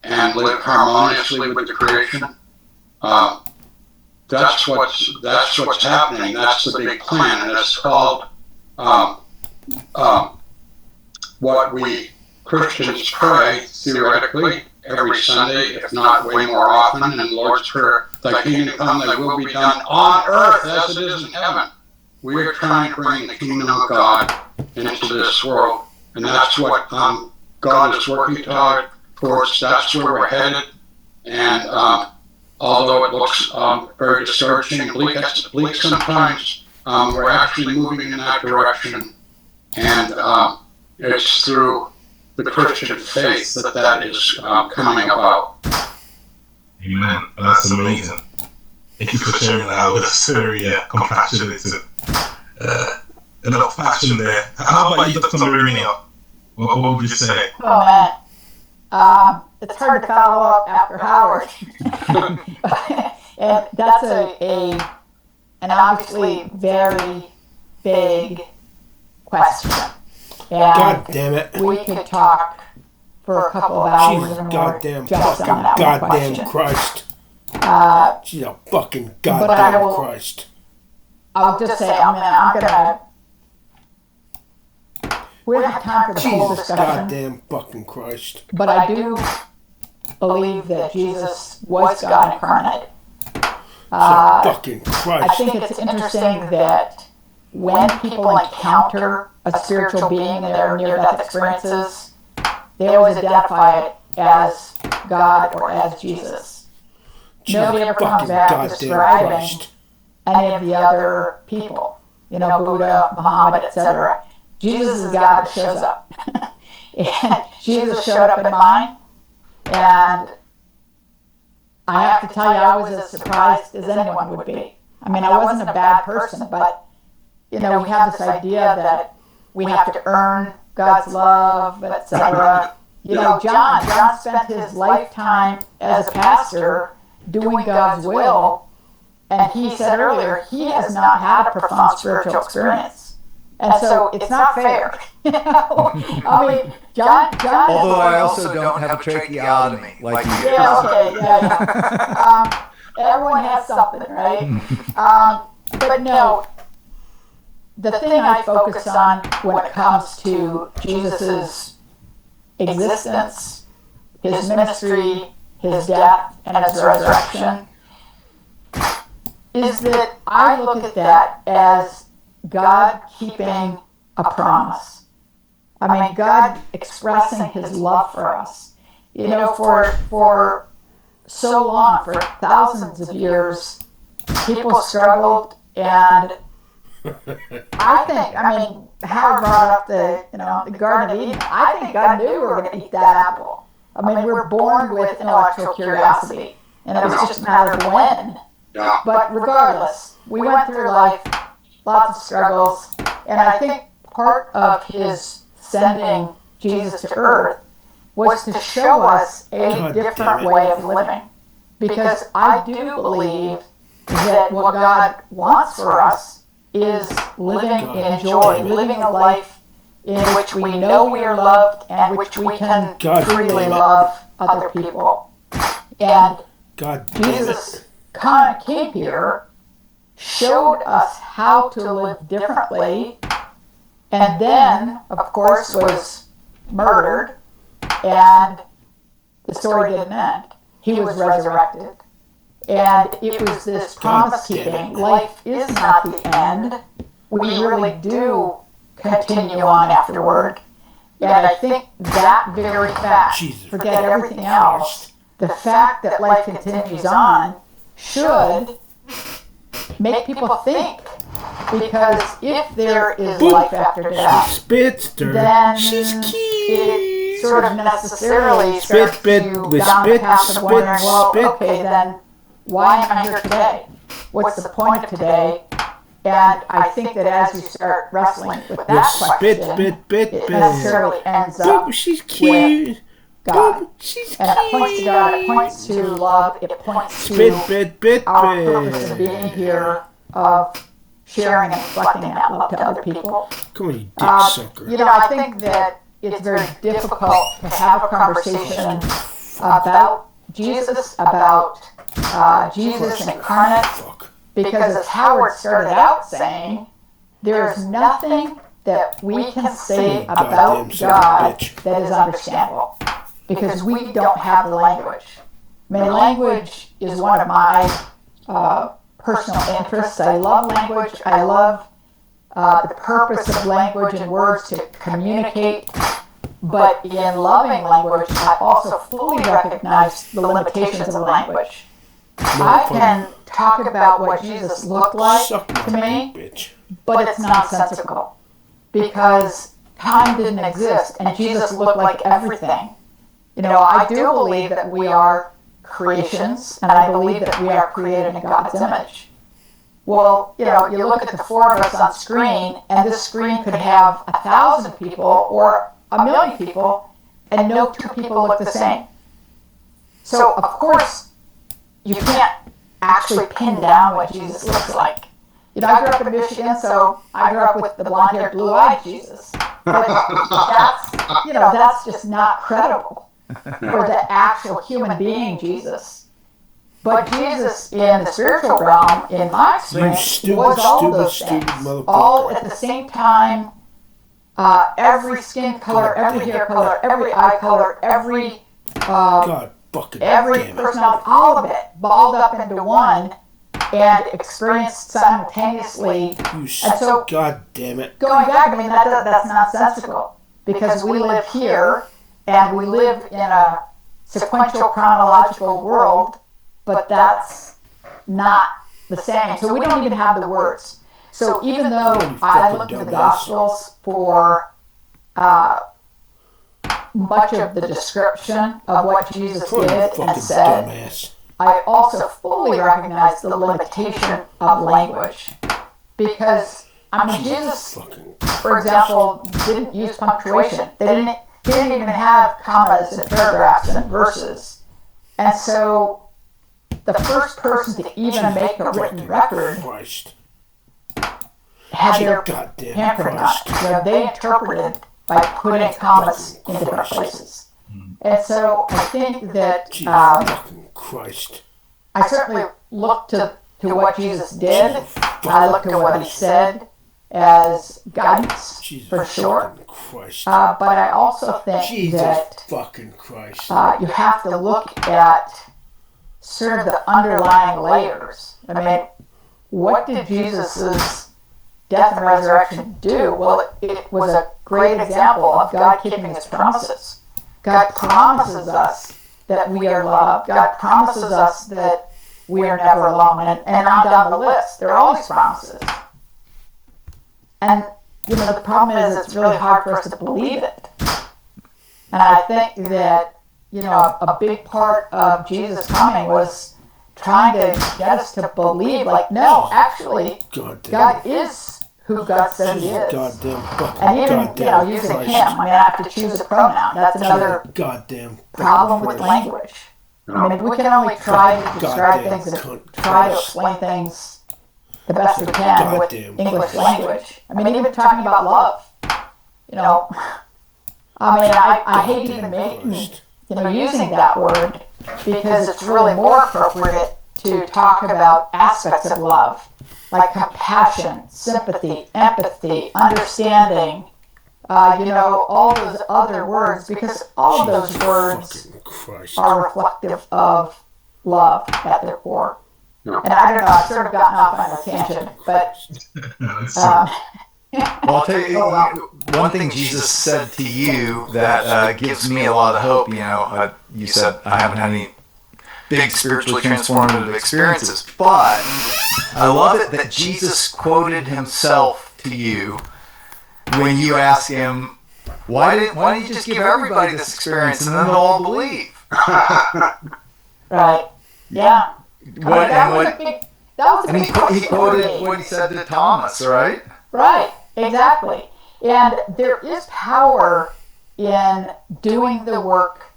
and live harmoniously with the creation. That's what's happening. That's the big plan, and it's called what we Christians pray theoretically every Sunday, if not way more often, in the Lord's Prayer. Thy kingdom come, thy will be done on earth as it is in heaven. We are trying to bring the kingdom of God into this world, and that's what God is working towards. That's where we're headed. And although it looks very discouraging and bleak sometimes, we're actually moving in that direction. And it's through the Christian faith that is coming about. Amen. That's amazing. Thank you for sharing that with us. Very compassionate. A lot of passion there. How about you, Dr. Marinio? What would you say? Oh man, it's hard to follow up after Howard. And that's an obviously very big question. And God damn it. We could talk for a couple of hours Jesus or more goddamn just fucking on that goddamn question. Christ. Jesus fucking but goddamn Christ. I'll just say, I'm gonna. We don't have time for the whole Jesus discussion. goddamn fucking Christ. But I do believe that Jesus was God incarnate. Fucking Christ. I think it's interesting that when people encounter a spiritual being in their near-death experiences, they always identify it as God or as Jesus. Nobody ever comes back describing any of the other people, Buddha, Muhammad, etc. Jesus is God that shows up. And Jesus showed up in mine, and I have to tell you, I was as surprised as anyone would be. I mean, I wasn't a bad person, but, we have this idea that we have to earn God's love, etc. John spent his lifetime as a pastor doing God's will, and he said earlier, he has not had a profound spiritual experience. And so it's not fair. I mean, John although I also don't have a tracheotomy like you do. Yeah, okay, yeah. Everyone has something, right? But no, the thing I focus on when it comes to Jesus's existence, his ministry, his death, and his resurrection, is that I look at that as God keeping a promise. I mean, God expressing his love for us. For so long, for thousands of years, people struggled, and Howard brought up the Garden of Eden. I think God knew we were going to eat that apple. I mean, we were born with intellectual curiosity, and it was just a matter of when. Yeah. But regardless, we went through life, lots of struggles, and I think part of his sending Jesus to earth was to show us a different way of living. Because I do believe that what God wants for us is living in joy, living a life in which we know we are loved and which we can freely love other people. And Jesus came here, showed us how to live differently, and then, of course, was murdered, and the story didn't end. He was resurrected. And it was this promise-keeping. Life is not the end. We really do continue on afterward. And I think that very fact, forget everything else, the fact that life continues on should make people think. Because if there is life after death, then it sort of necessarily starts to down the path of wondering, well, okay, then why am I here today? What's the point of today? And I think that as you start wrestling with that question, it necessarily ends up with God. And it points to God, it points to love, it points to our purpose of being here, of sharing and reflecting that love to other people. Come on, you dick sucker. I think that it's very difficult to have a conversation about Jesus, Jesus incarnate, because as Howard started out saying, there's nothing that we can say about God that is understandable, because we don't have the language. I mean, language is one of my personal interests. I love language. I love the purpose of language and words to communicate. But in loving language, I also fully recognize the limitations of language. I can talk about what Jesus looked like to me, but it's nonsensical because time didn't exist and Jesus looked like everything. I do believe that we are creations, and I believe that we are created in God's image. Well, you look at the four of us on screen, and this screen could have 1,000 people or 1,000,000 people, and no two people look the same. So, of course, you can't actually pin down what Jesus looks like. I grew up in Michigan, so I grew up with the blonde-haired, blue-eyed Jesus. But that's just not credible for the actual human being Jesus. But Jesus in the spiritual realm, in my experience, was all those things, all at the same time. Every skin color, every hair color, every eye color, every personality, all of it balled up into one and experienced simultaneously. And so, God damn it. Going back, I mean, that's nonsensical, because we live here and we live in a sequential chronological world, but that's not the same. So we don't even have the words. So even though I look to the Gospels for much of the description of what Jesus did and said, I also fully recognize the limitation of language. Because, Jesus, for example, didn't use punctuation. He didn't even have commas and paragraphs and verses. And so the first person to even make a written record had their handprint on it. They interpreted by putting commas in different places. And so I think that I certainly look to what Jesus did. I look to what he said as guidance, for sure. But I also think that you have to look at sort of the underlying layers. I mean, what did Jesus' death and resurrection do? Well, it was a great example of God keeping his promises. God promises us that we are loved. God promises us that we are never alone. And on down the list, there are all these promises. And, the problem is it's really hard for us to believe it. And I think that, a big part of Jesus coming was trying to get us to believe, no, actually, God is who God says he is. Goddamn. And even, using him, I have to choose a pronoun. That's another problem with language. We can only try to describe things and try to explain things the best we can with English language. Even talking about love. I hate even using that word because it's really more appropriate to talk about aspects of love, like compassion, sympathy, empathy, understanding, all those other words, because all of those words are reflective of love at their core. And I don't know, I've sort of gotten off on a tangent, but... Well, I'll tell you, one thing Jesus said to you that gives me a lot of hope, you said, I haven't had any big spiritually transformative experiences, but I love it that Jesus quoted himself to you when you asked him, why don't you just give everybody this experience and then they'll all believe? Right. Yeah. He quoted what he said to Thomas, right? Right. Exactly. And there is power in doing the work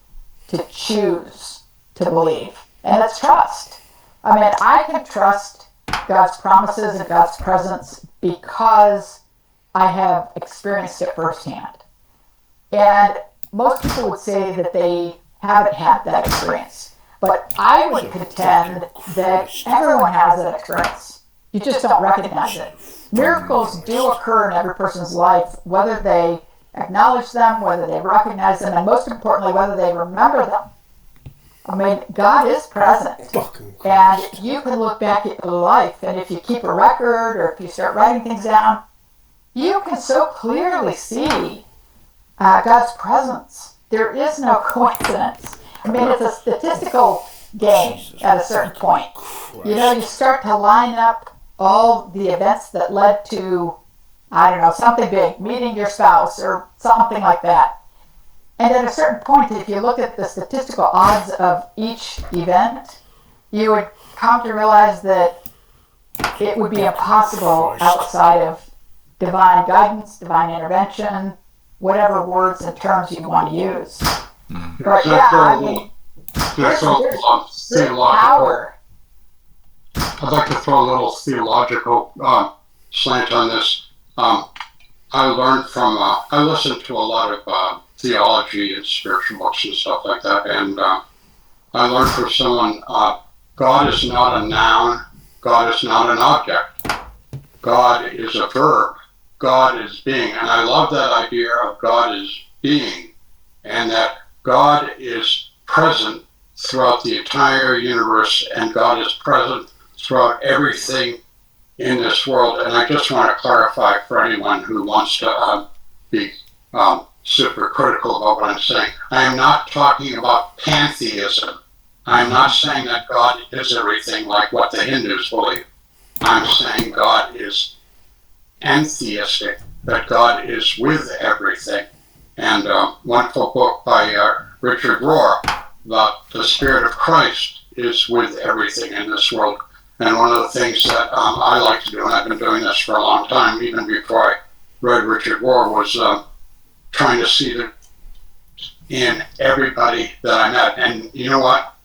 to choose to believe. And it's trust. I can trust God's promises and God's presence because I have experienced it firsthand. And most people would say that they haven't had that experience. But I would contend that everyone has that experience. You just don't recognize it. Miracles do occur in every person's life, whether they acknowledge them, whether they recognize them, and most importantly, whether they remember them. God is present. And you can look back at your life, and if you keep a record or if you start writing things down, you can so clearly see God's presence. There is no coincidence. It's a statistical game at a certain point. You start to line up all the events that led to, something big, meeting your spouse or something like that. And at a certain point, if you look at the statistical odds of each event, you would come to realize that it would be impossible outside of divine guidance, divine intervention, whatever words and terms you want to use. But there's power. I'd like to throw a little theological slant on this. I listened to a lot of theology and spiritual books and stuff like that, and I learned from someone, God is not a noun, God is not an object. God is a verb. God is being. And I love that idea of God is being, and that God is present throughout the entire universe, and God is present throughout everything in this world. And I just want to clarify for anyone who wants to be super critical about what I'm saying. I am not talking about pantheism. I'm not saying that God is everything like what the Hindus believe. I'm saying God is pantheistic, that God is with everything. And a wonderful book by Richard Rohr about the Spirit of Christ is with everything in this world. And one of the things that I like to do, and I've been doing this for a long time, even before I read Richard Rohr, was trying to see that in everybody that I met. And you know what?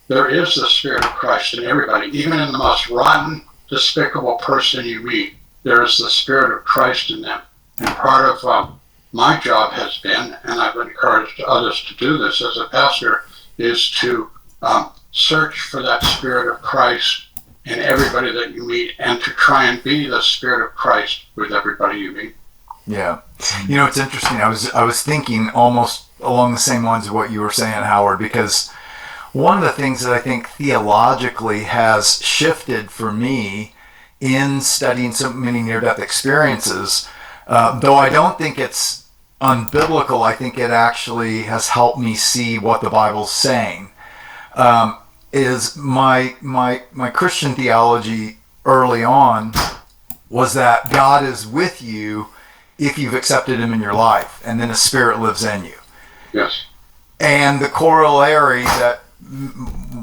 There is the Spirit of Christ in everybody. Even in the most rotten, despicable person you meet, there is the Spirit of Christ in them. And part of my job has been, and I've encouraged others to do this as a pastor, is to search for that Spirit of Christ in everybody that you meet, and to try and be the Spirit of Christ with everybody you meet. Yeah. It's interesting. I was thinking almost along the same lines of what you were saying, Howard, because one of the things that I think theologically has shifted for me in studying so many near-death experiences, though I don't think it's unbiblical, I think it actually has helped me see what the Bible's saying, is my Christian theology early on was that God is with you if you've accepted Him in your life, and then His Spirit lives in you. Yes. And the corollary that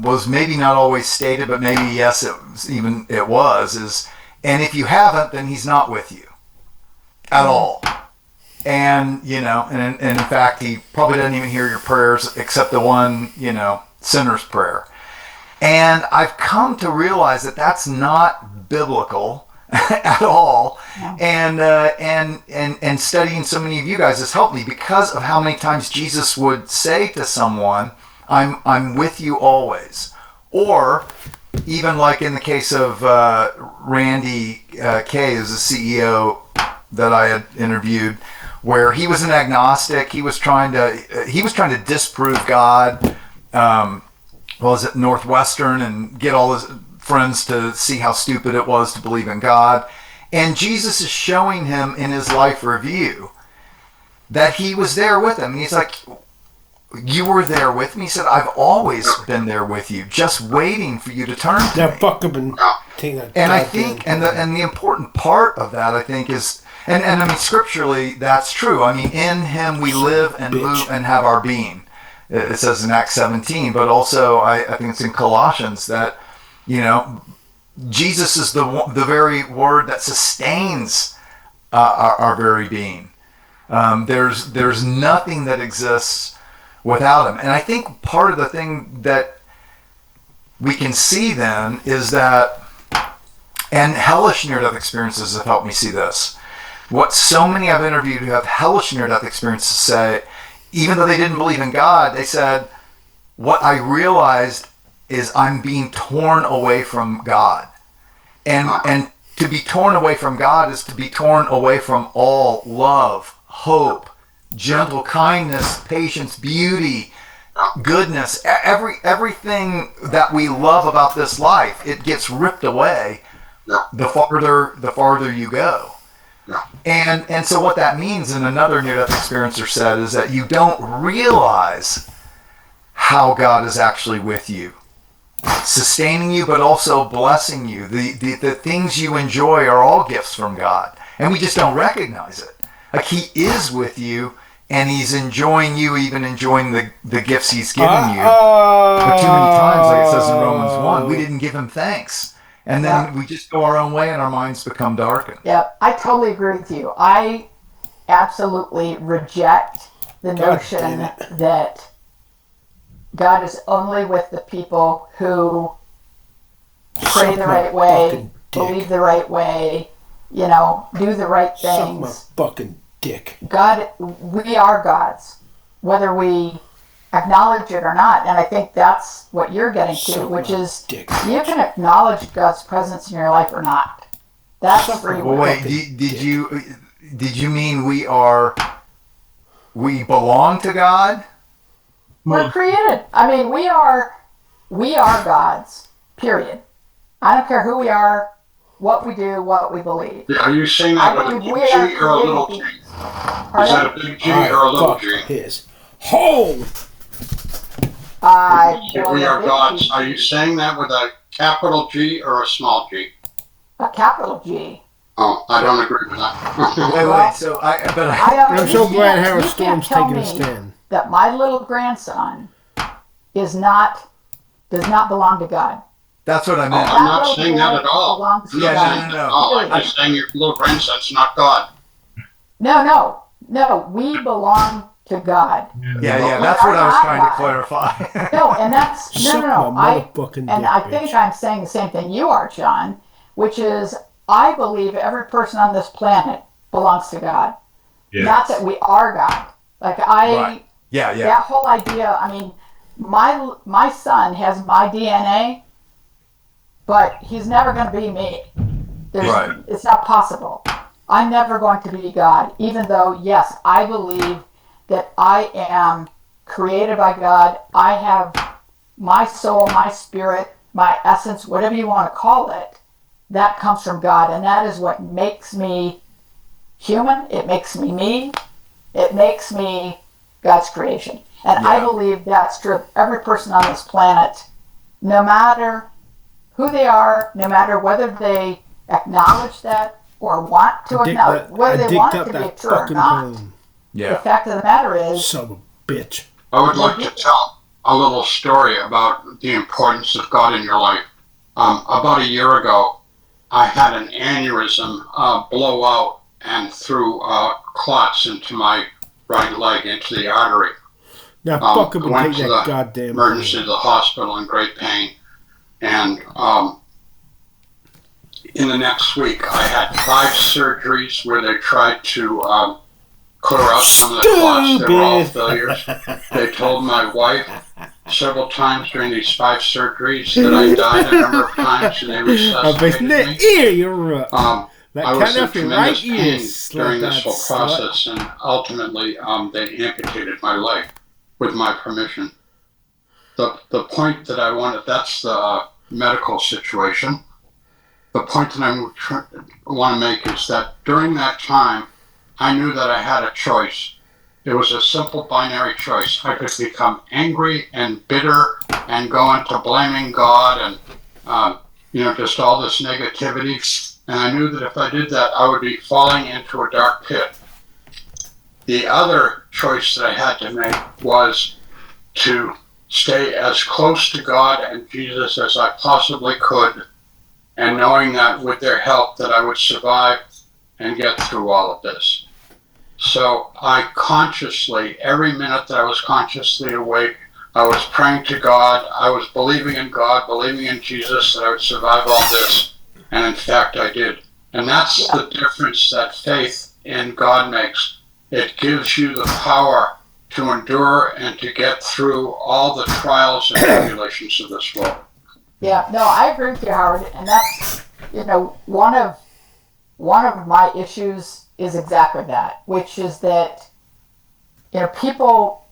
was maybe not always stated, but maybe yes, it was, is, and if you haven't, then He's not with you. at all. And, and in fact, he probably doesn't even hear your prayers except the one, sinner's prayer. And I've come to realize that that's not biblical at all. Yeah. And studying so many of you guys has helped me because of how many times Jesus would say to someone, I'm with you always. Or even like in the case of Randy Kay, who's the CEO that I had interviewed, where he was an agnostic. He was trying to disprove God. Was at Northwestern and get all his friends to see how stupid it was to believe in God. And Jesus is showing him in his life review that he was there with him. And he's like, you were there with me? He said, I've always been there with you, just waiting for you to turn to me. And I think, and the important part of that, I think, is, and I mean, scripturally, that's true. I mean, in him we live and move and have our being. It says in Acts 17, but also I think it's in Colossians that, Jesus is the very word that sustains our very being. There's nothing that exists without him. And I think part of the thing that we can see then is that, and hellish near-death experiences have helped me see this, what so many I've interviewed who have hellish near-death experiences say, even though they didn't believe in God, they said, what I realized is I'm being torn away from God. And to be torn away from God is to be torn away from all love, hope, gentle kindness, patience, beauty, goodness, everything that we love about this life. It gets ripped away the farther you go. And so what that means, and another near-death experiencer said, is that you don't realize how God is actually with you, sustaining you, but also blessing you. The things you enjoy are all gifts from God, and we just don't recognize it. Like he is with you, and he's enjoying you, even enjoying the gifts he's given you. But too many times, like it says in Romans 1, we didn't give him thanks. And then we just go our own way and our minds become darkened. Yeah, I totally agree with you. I absolutely reject the notion that God is only with the people who pray the right way, believe the right way, do the right things. Suck my fucking dick. God, we are God's, whether we acknowledge it or not. And I think that's what you're getting to, which is you can acknowledge God's presence in your life or not. That's free will. Wait, did you mean we belong to God? We're created. I mean, we are God's, period. I don't care who we are, what we do, what we believe. Yeah, are you saying that with a big G or a little G? Is that a big G or a little G? His hole. We are God's. Are you saying that with a capital G or a small G? A capital G. Oh, I don't agree with that. Wait. So I'm so glad Howard Storm's taking a stand. That my little grandson does not belong to God. That's what I meant. I'm not saying that at all. No. I'm just saying your little grandson's not God. No. We belong to God. Yeah. That's what I was trying to clarify. No, and that's no. I think I'm saying the same thing you are, John, which is I believe every person on this planet belongs to God. Yes. Not that we are God. Like Right. Yeah. That whole idea. I mean, my son has my DNA, but he's never going to be me. Right. It's not possible. I'm never going to be God, even though, yes, I believe that I am created by God. I have my soul, my spirit, my essence, whatever you want to call it, that comes from God. And that is what makes me human. It makes me me. It makes me God's creation. And I believe that's true of every person on this planet, no matter who they are, no matter whether they acknowledge that or want to acknowledge, whether they want it to be true or not. Yeah. The fact of the matter is... Son of a bitch. I would like to tell a little story about the importance of God in your life. About a year ago, I had an aneurysm blow out and threw clots into my right leg, into the artery. Now, fuck him and went take to that the goddamn emergency to the hospital in great pain. And in the next week, I had 5 surgeries where they tried to clear out some of the clots. They were all failures. They told my wife several times during these 5 surgeries that I died a number of times, and they resuscitated me. I was in tremendous pain during this whole process, and ultimately they amputated my leg with my permission. The point that I wanted, that's the medical situation. The point that I want to make is that during that time, I knew that I had a choice. It was a simple binary choice. I could become angry and bitter and go into blaming God and, just all this negativity. And I knew that if I did that, I would be falling into a dark pit. The other choice that I had to make was to stay as close to God and Jesus as I possibly could, and knowing that with their help that I would survive and get through all of this. So I consciously, every minute that I was consciously awake, I was praying to God, I was believing in God, believing in Jesus, that I would survive all this, and in fact I did. And that's the difference that faith in God makes. It gives you the power to endure and to get through all the trials and tribulations of this world. Yeah, no, I agree with you, Howard, and that's, one of my issues is exactly that, which is that, people,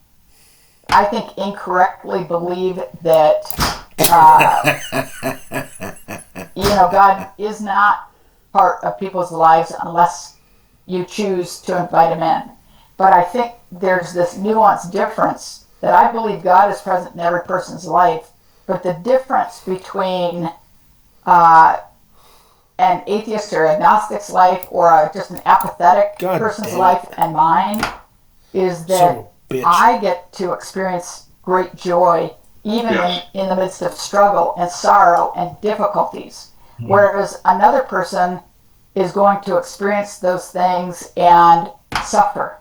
I think, incorrectly believe that, God is not part of people's lives unless you choose to invite him in. But I think there's this nuanced difference that I believe God is present in every person's life, but the difference between an atheist or agnostic's life or just an apathetic person's life and mine is that I get to experience great joy even in the midst of struggle and sorrow and difficulties, whereas another person is going to experience those things and suffer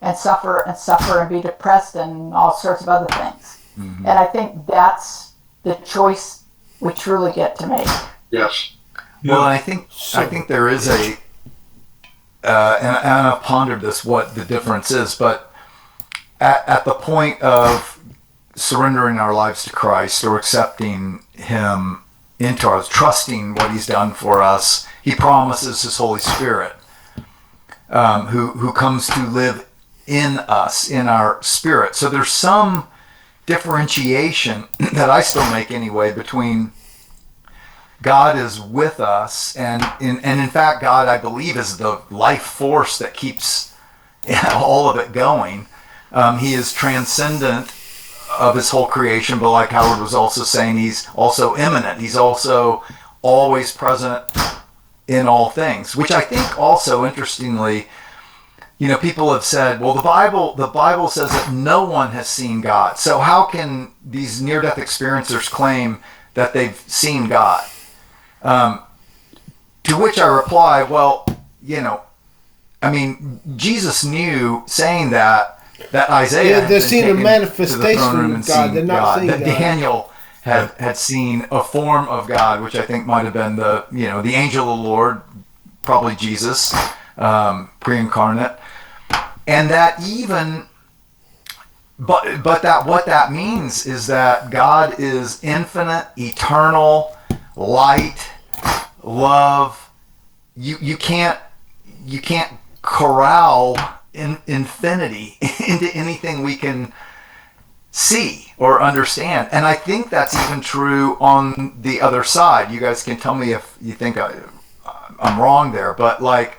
and be depressed and all sorts of other things. Mm-hmm. And I think that's the choice we truly get to make. Yes. Well, I think there is and I've pondered this, what the difference is, but at the point of surrendering our lives to Christ or accepting him into us, trusting what he's done for us, he promises his Holy Spirit, who comes to live in us, in our spirit. So there's some differentiation that I still make anyway between God is with us, and in fact, God, I believe, is the life force that keeps all of it going. He is transcendent of his whole creation, but like Howard was also saying, he's also immanent. He's also always present in all things, which I think also, interestingly, people have said, well, the Bible says that no one has seen God. So how can these near-death experiencers claim that they've seen God? To which I reply, well, Jesus knew, saying that Isaiah they're seeing a manifestation of God. They're not seeing that God. Daniel had seen a form of God, which I think might have been the angel of the Lord, probably Jesus, pre-incarnate, and that even. But that what that means is that God is infinite, eternal, light, love. You can't corral infinity into anything we can see or understand. And I think that's even true on the other side. You guys can tell me if you think I'm wrong there, but like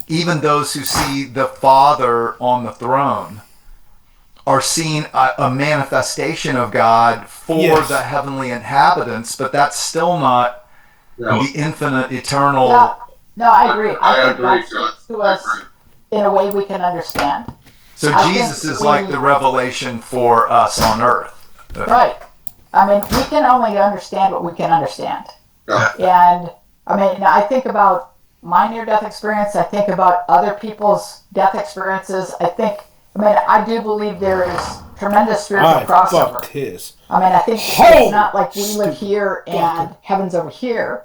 even those who see the Father on the throne are seeing a manifestation of God for the heavenly inhabitants, but that's still not the infinite, eternal. No, I agree. I think that speaks to us in a way we can understand. So Jesus is like the revelation for us on earth. Right. We can only understand what we can understand. Yeah. And I think about my near-death experience. I think about other people's death experiences. I do believe there is tremendous spiritual crossover. I think it's not like we live here and heaven's over here.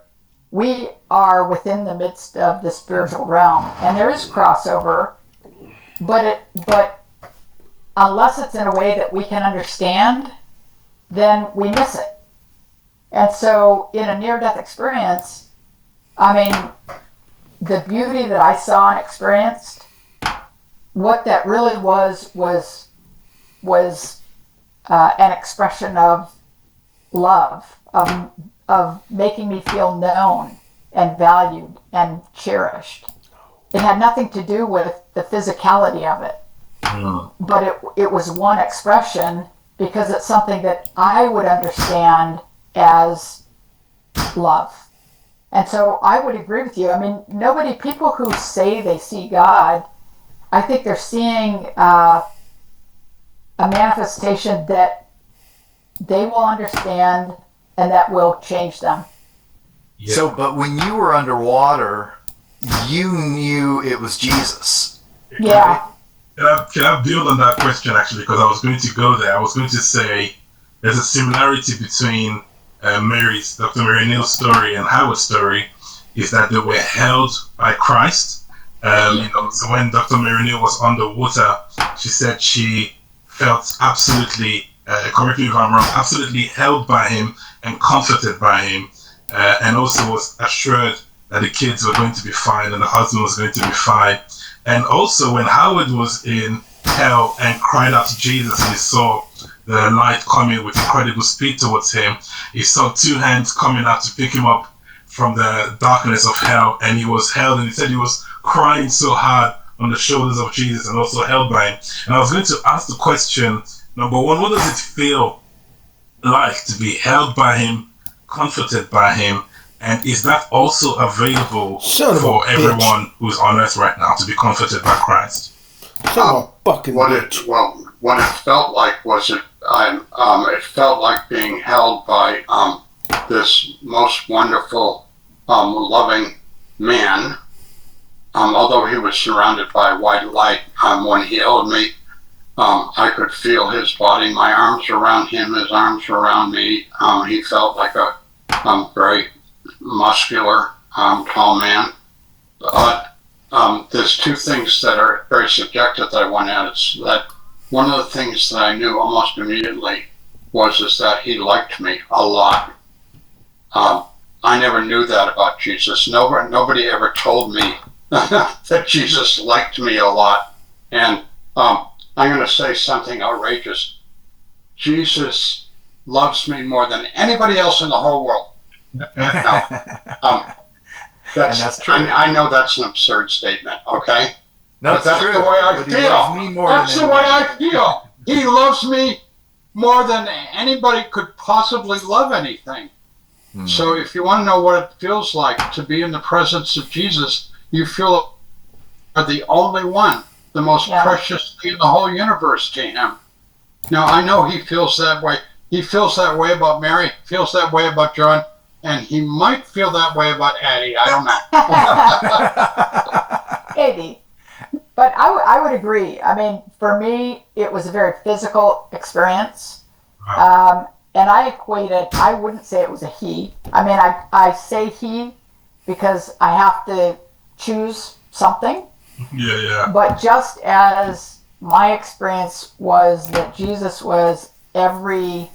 We are within the midst of the spiritual realm, and there is crossover, but unless it's in a way that we can understand, then we miss it. And so in a near-death experience, the beauty that I saw and experienced, what that really was an expression of love, of making me feel known and valued and cherished. It had nothing to do with the physicality of it, but it was one expression because it's something that I would understand as love. And so I would agree with you. People who say they see God, I think they're seeing a manifestation that they will understand and that will change them. Yeah. So, but when you were underwater, you knew it was Jesus. Yeah. Can I build on that question, actually, because I was going to go there. I was going to say there's a similarity between Dr. Mary Neal's story and Howard's story, is that they were held by Christ. So when Dr. Mary Neal was underwater, she said she felt absolutely, correct me if I'm wrong, absolutely held by him and comforted by him, and also was assured that the kids were going to be fine and the husband was going to be fine. And also when Howard was in hell and cried out to Jesus and he saw the light coming with incredible speed towards him, he saw two hands coming out to pick him up from the darkness of hell, and he was held, and he said he was crying so hard on the shoulders of Jesus and also held by him. And I was going to ask the question, number one, what does it feel like to be held by him, comforted by him, and is that also available for everyone who's on earth right now, to be comforted by Christ? What it felt like was it felt like being held by this most wonderful, loving man. Although he was surrounded by white light, when he held me, I could feel his body, my arms around him, his arms around me. He felt like a very muscular, tall man. There's two things that are very subjective that I want to add. It's that one of the things that I knew almost immediately is that he liked me a lot. I never knew that about Jesus. Nobody ever told me that Jesus liked me a lot. And I'm going to say something outrageous. Jesus loves me more than anybody else in the whole world. That's true. I know that's an absurd statement, okay? No, but that's true. The way I feel. That's the way I feel. He loves me more than anybody could possibly love anything. So if you want to know what it feels like to be in the presence of Jesus, you feel you're the only one, the most precious thing in the whole universe to him. Now, I know he feels that way. He feels that way about Mary, feels that way about John, and he might feel that way about Addie. I don't know. Maybe. But I would agree. For me, it was a very physical experience. And I equated, I wouldn't say it was a he. I say he because I have to choose something. Yeah. But just as my experience was that Jesus was every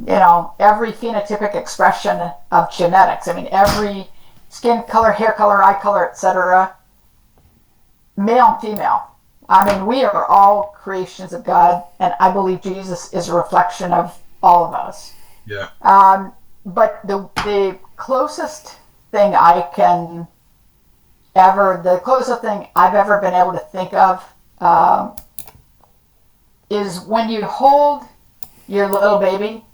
phenotypic expression of genetics. Every skin color, hair color, eye color, etc. Male and female. We are all creations of God, and I believe Jesus is a reflection of all of us. Yeah. But the closest thing I've ever been able to think of is when you hold your little baby.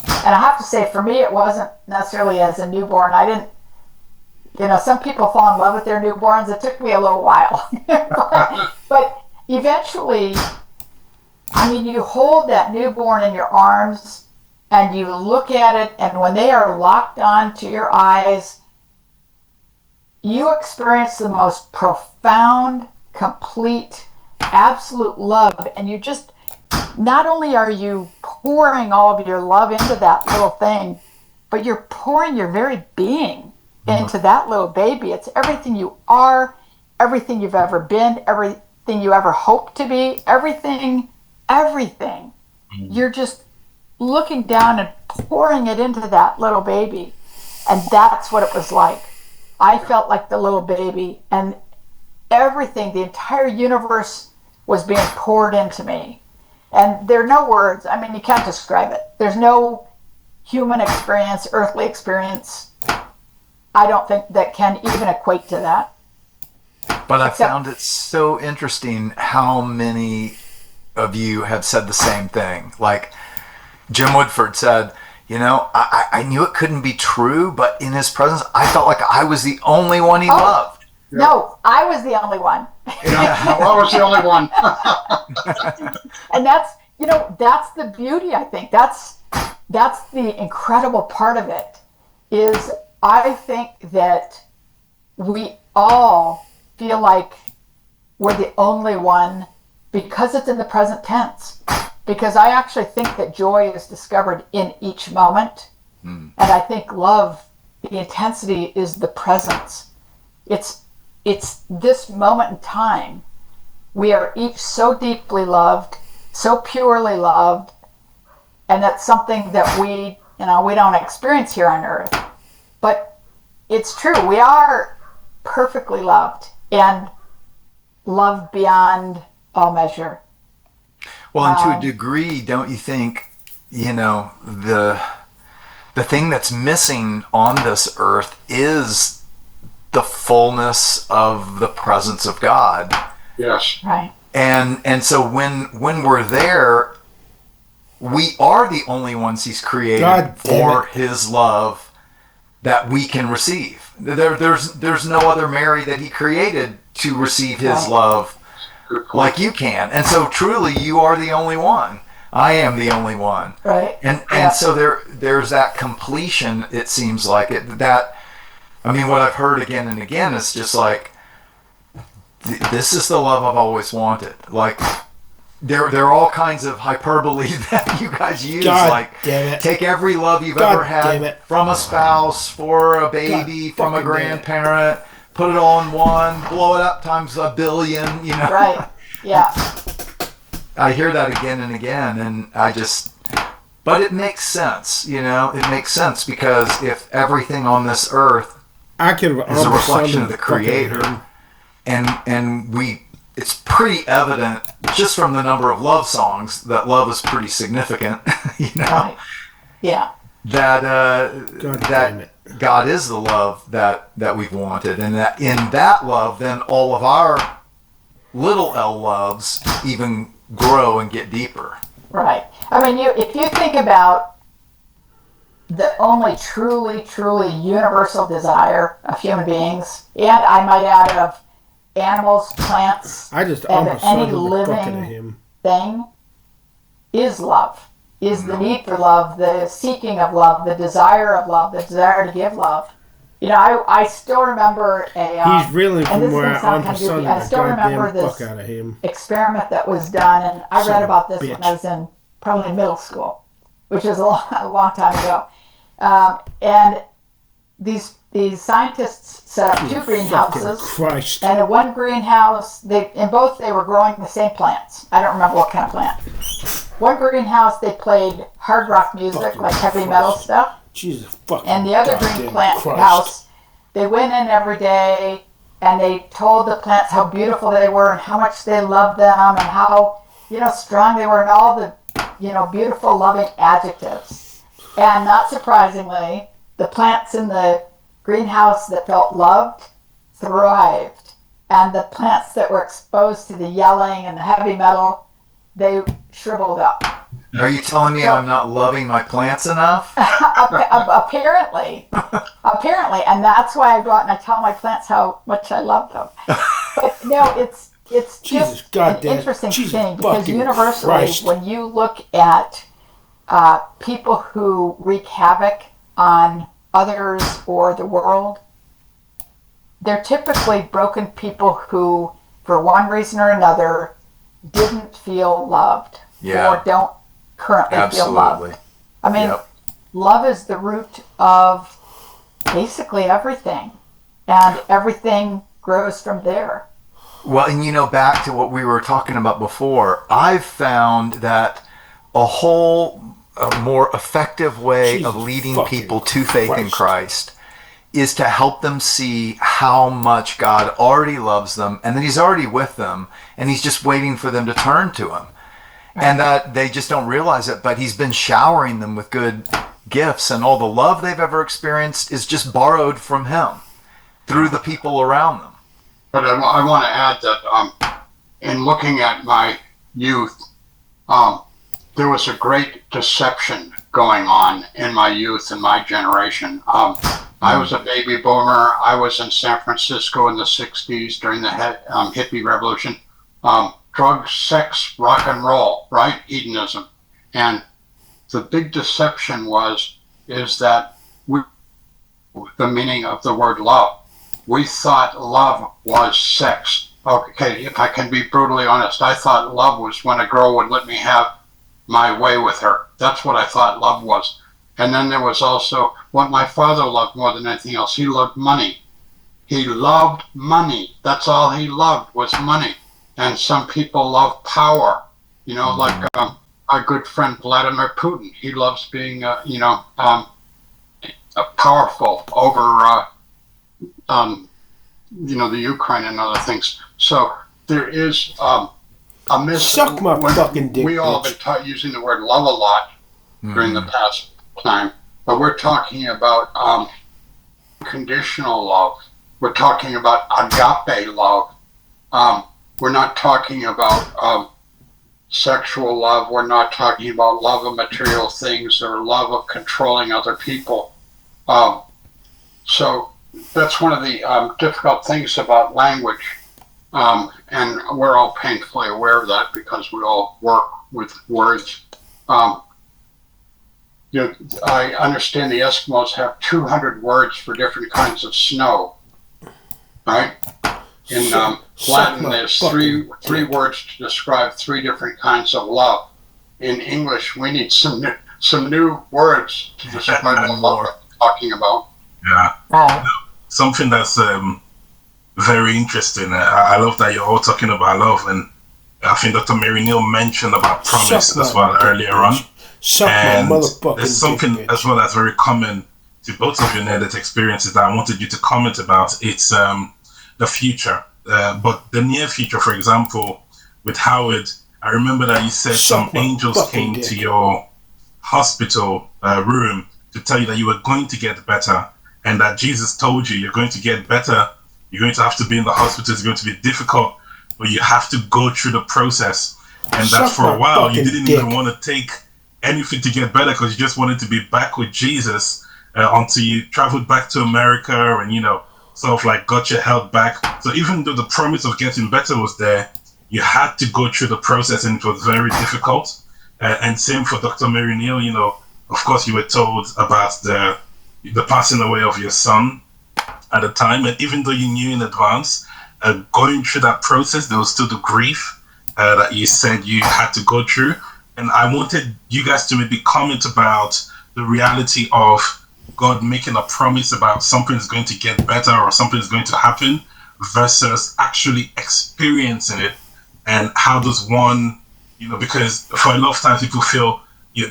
And I have to say, for me, it wasn't necessarily as a newborn. I didn't, some people fall in love with their newborns. It took me a little while. but eventually, you hold that newborn in your arms and you look at it, and when they are locked onto your eyes, you experience the most profound, complete, absolute love, and you just, not only are you pouring all of your love into that little thing, but you're pouring your very being into that little baby. It's everything you are, everything you've ever been, everything you ever hope to be, everything. You're just looking down and pouring it into that little baby. And that's what it was like. I felt like the little baby, and everything, the entire universe was being poured into me. And there are no words. I mean, you can't describe it. There's no human experience, earthly experience, I don't think that can even equate to that. But I found it so interesting how many of you have said the same thing. Like Jim Woodford said, you know, I knew it couldn't be true, but in his presence, I felt like I was the only one he loved. No, I was the only one. Yeah, I was the only one. And that's, you know, that's the beauty, I think. That's the incredible part of it, is I think that we all feel like we're the only one because it's in the present tense. Because I actually think that joy is discovered in each moment. And I think love, the intensity, is the presence. It's this moment in time. We are each so deeply loved, so purely loved, and that's something that we don't experience here on earth. But it's true, we are perfectly loved, and loved beyond all measure. Well, and to a degree, don't you think, you know, the thing that's missing on this earth is the fullness of the presence of God. Yes. Right. And so when we're there, we are the only ones He's created for His love that we can receive. There's no other Mary that He created to receive His love like you can. And so truly, you are the only one. I am the only one. Right. And so there's that completion, it seems like it. That, I mean, what I've heard again and again is just like, this is the love I've always wanted. Like, there are all kinds of hyperbole that you guys use. Take every love you've ever had from a spouse, for a baby, from a grandparent, put it all in one, blow it up times a billion, you know. Right. Yeah. I hear that again and again, and but it makes sense, you know. It makes sense because if everything on this earth is a reflection of the Creator, and it's pretty evident just from the number of love songs that love is pretty significant, you know. Right. Yeah. That God is the love that we've wanted, and that in that love, then all of our little L loves even grow and get deeper. Right. I mean, if you think about the only truly, truly universal desire of human beings, and I might add of animals, plants, and any living thing, is love. Is the need for love, the seeking of love, the desire of love, the desire to give love. You know, I still remember he's reeling from where I'm son. I still remember this experiment that was done, and I read about this when I was in probably middle school, which is a long time ago. And these scientists set up two greenhouses, and in one greenhouse, in both they were growing the same plants. I don't remember what kind of plant. One greenhouse they played hard rock music, like heavy metal stuff. And the other greenhouse, they went in every day and they told the plants how beautiful they were and how much they loved them and how, you know, strong they were and all the, you know, beautiful, loving adjectives. And not surprisingly, the plants in the greenhouse that felt loved thrived. And the plants that were exposed to the yelling and the heavy metal, they shriveled up. Are you telling me I'm not loving my plants enough? Apparently, and that's why I go out and I tell my plants how much I love them. But no, it's just an interesting thing because universally, when you look at people who wreak havoc on others or the world, they're typically broken people who, for one reason or another, didn't feel loved or don't currently feel loved. I mean, love is the root of basically everything, and everything grows from there. Well, and back to what we were talking about before, I've found that a more effective way of leading people to faith in Christ is to help them see how much God already loves them, and that he's already with them, and he's just waiting for them to turn to him. And that they just don't realize it, but he's been showering them with good gifts, and all the love they've ever experienced is just borrowed from him through the people around them. But I want to add that in looking at my youth, there was a great deception going on in my youth and my generation. I was a baby boomer. I was in San Francisco in the 60s during the hippie revolution. Drugs, sex, rock and roll, right? Hedonism. And the big deception is that the meaning of the word love. We thought love was sex. Okay, if I can be brutally honest, I thought love was when a girl would let me have my way with her. That's what I thought love was. And then there was also what my father loved more than anything else. He loved money. He loved money. That's all he loved was money. And some people love power. Like our good friend Vladimir Putin. He loves being, powerful over, the Ukraine and other things. So there is a Suck my fucking dick. We all have been taught using the word love a lot during the past time, but we're talking about conditional love. We're talking about agape love. We're not talking about sexual love. We're not talking about love of material things or love of controlling other people. So that's one of the difficult things about language. And we're all painfully aware of that because we all work with words. I understand the Eskimos have 200 words for different kinds of snow, right? In Latin, there's three words to describe 3 different kinds of love. In English, we need some new words to describe the love we're talking about. Yeah. Something that's very interesting. I love that you're all talking about love, and I think Dr. Mary Neal mentioned about promise as well earlier on. And there's something as well that's very common to both of your near-death experiences that I wanted you to comment about. It's the future, but the near future. For example, with Howard, I remember that you said some angels came to your hospital room to tell you that you were going to get better, and that Jesus told you you're going to get better. You're going to have to be in the hospital. It's going to be difficult, but you have to go through the process. And that for a while, you didn't even want to take anything to get better because you just wanted to be back with Jesus until you traveled back to America and, sort of like got your health back. So even though the promise of getting better was there, you had to go through the process, and it was very difficult. And same for Dr. Mary Neal, of course you were told about the passing away of your son at the time, and even though you knew in advance, going through that process, there was still the grief that you said you had to go through. And I wanted you guys to maybe comment about the reality of God making a promise about something's going to get better or something's going to happen versus actually experiencing it. And how does one, because for a lot of times people feel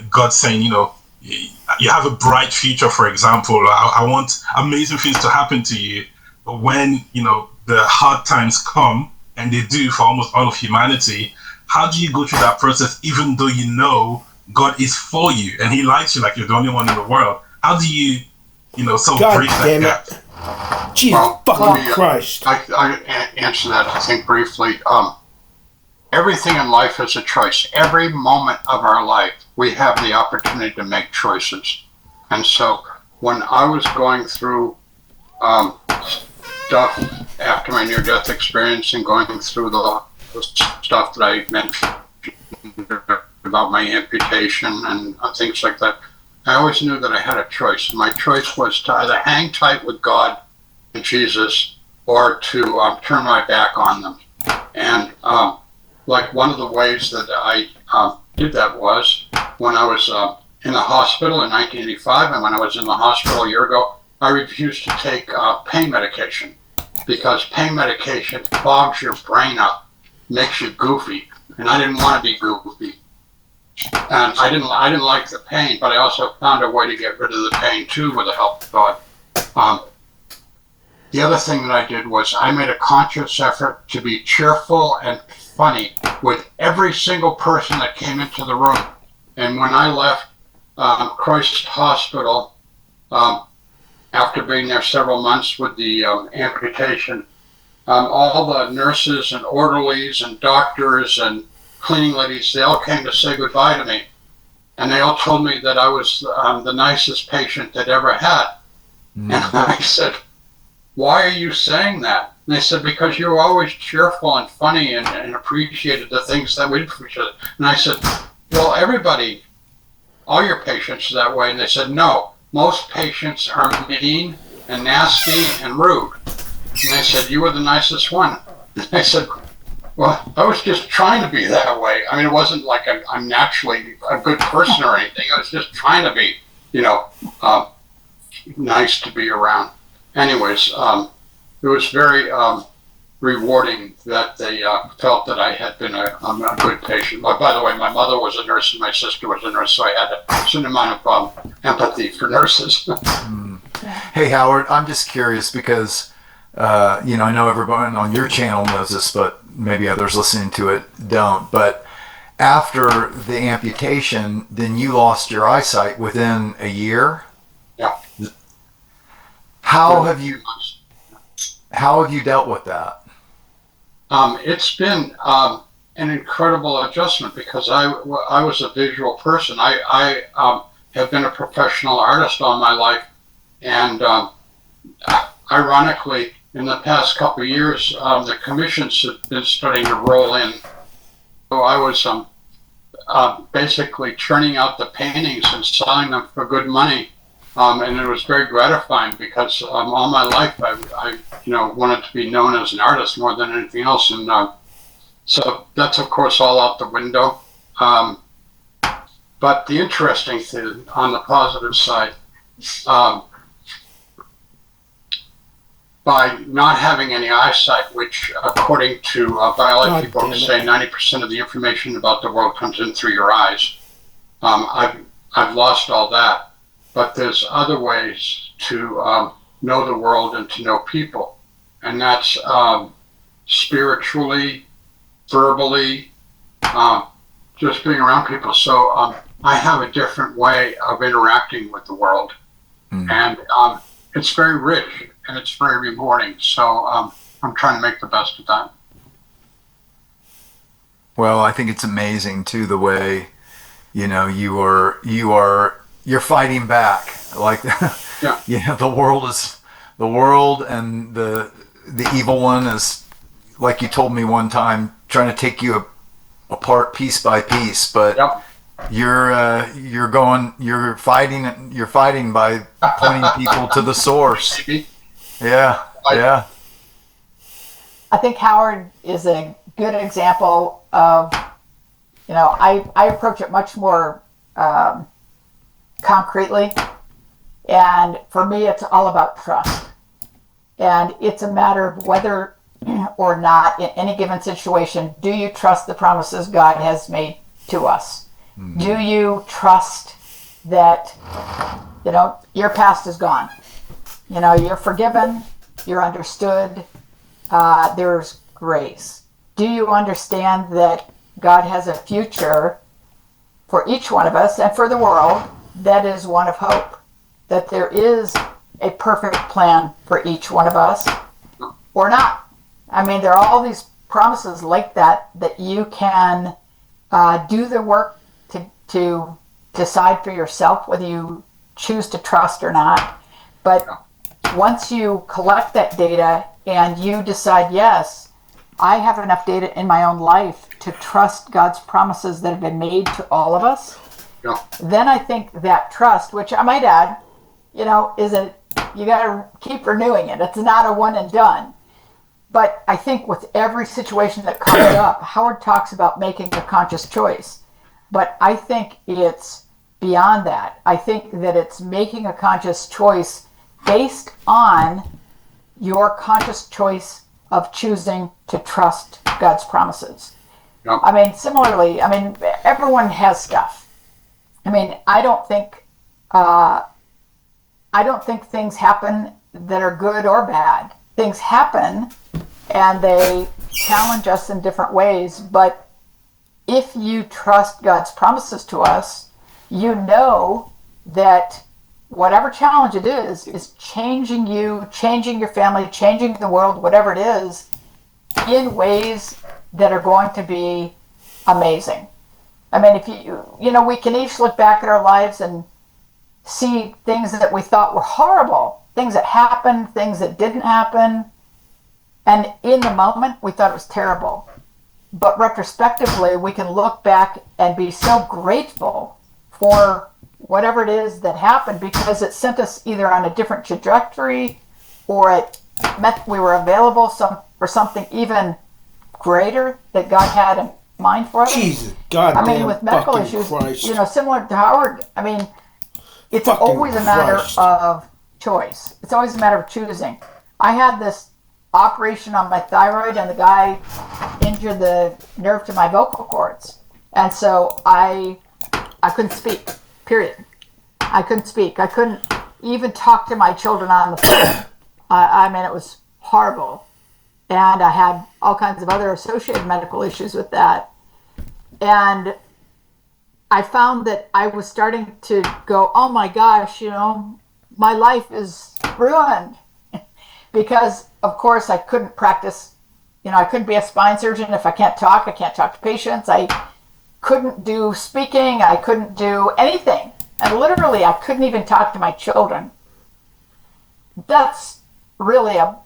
God saying, you have a bright future, for example. I want amazing things to happen to you. But when, the hard times come, and they do for almost all of humanity, how do you go through that process even though you know God is for you and he likes you like you're the only one in the world? How do you, sort of break that gap? Jesus fucking Christ. I answer that, I think, briefly. Everything in life is a choice. Every moment of our life, we have the opportunity to make choices. And so when I was going through stuff after my near-death experience and going through the stuff that I mentioned about my amputation and things like that, I always knew that I had a choice. My choice was to either hang tight with God and Jesus or to turn my back on them. And like one of the ways that I did that was when I was in the hospital in 1985, and when I was in the hospital a year ago, I refused to take pain medication because pain medication fogs your brain up, makes you goofy, and I didn't want to be goofy. And I didn't like the pain, but I also found a way to get rid of the pain too with the help of God. The other thing that I did was I made a conscious effort to be cheerful and funny with every single person that came into the room. And when I left Christ Hospital, after being there several months with the amputation, all the nurses and orderlies and doctors and cleaning ladies, they all came to say goodbye to me. And they all told me that I was the nicest patient they'd ever had. And I said, why are you saying that? And they said, because you were always cheerful and funny and appreciated the things that we appreciated. And I said, well, everybody, all your patients are that way. And they said, no, most patients are mean and nasty and rude. And they said, you were the nicest one. And I said, well, I was just trying to be that way. I mean, it wasn't like I'm naturally a good person or anything. I was just trying to be, nice to be around. Anyways, it was very rewarding that they felt that I had been a good patient. By the way, my mother was a nurse and my sister was a nurse, so I had a certain amount of empathy for nurses. Hey, Howard, I'm just curious because, I know everyone on your channel knows this, but maybe others listening to it don't. But after the amputation, then you lost your eyesight within a year? Yeah. How have you dealt with that? It's been an incredible adjustment because I was a visual person. I have been a professional artist all my life, and ironically, in the past couple of years, the commissions have been starting to roll in. So I was basically churning out the paintings and selling them for good money. And it was very gratifying because all my life I wanted to be known as an artist more than anything else, and so that's of course all out the window. But the interesting thing on the positive side, by not having any eyesight, which according to biology books say 90% of the information about the world comes in through your eyes, I've lost all that. But there's other ways to know the world and to know people. And that's spiritually, verbally, just being around people. So I have a different way of interacting with the world. And it's very rich and it's very rewarding. So I'm trying to make the best of that. Well, I think it's amazing too, the way, you're fighting back, like the world and the evil one is, like you told me one time, trying to take you apart piece by piece. But you're fighting by pointing people to the source. Yeah. I think Howard is a good example of, I approach it much more concretely, and for me it's all about trust, and it's a matter of whether or not in any given situation do you trust the promises God has made to us. Do you trust that your past is gone, you're forgiven, you're understood, there's grace? Do you understand that God has a future for each one of us and for the world that is one of hope, that there is a perfect plan for each one of us, or not? I mean, there are all these promises like that you can do the work to decide for yourself whether you choose to trust or not. But once you collect that data and you decide, yes, I have enough data in my own life to trust God's promises that have been made to all of us, then I think that trust, which I might add, you got to keep renewing it. It's not a one and done. But I think with every situation that comes up, Howard talks about making a conscious choice. But I think it's beyond that. I think that it's making a conscious choice based on your conscious choice of choosing to trust God's promises. Yep. I mean, similarly, I mean, everyone has stuff. I mean, I don't think things happen that are good or bad. Things happen and they challenge us in different ways. But if you trust God's promises to us, you know that whatever challenge it is changing you, changing your family, changing the world, whatever it is, in ways that are going to be amazing. I mean, if we can each look back at our lives and see things that we thought were horrible, things that happened, things that didn't happen, and in the moment we thought it was terrible. But retrospectively, we can look back and be so grateful for whatever it is that happened, because it sent us either on a different trajectory, or it meant we were available for something even greater that God had in mind for us. Jesus, God, I mean, with medical issues, similar to Howard, I mean, it's always a matter of choice. It's always a matter of choosing. I had this operation on my thyroid, and the guy injured the nerve to my vocal cords, and so I couldn't speak. Period. I couldn't speak. I couldn't even talk to my children on the phone. I mean, it was horrible. And I had all kinds of other associated medical issues with that. And I found that I was starting to go, oh my gosh, my life is ruined. Because, of course, I couldn't practice. I couldn't be a spine surgeon if I can't talk. I can't talk to patients. I couldn't do speaking. I couldn't do anything. And literally, I couldn't even talk to my children. That's really a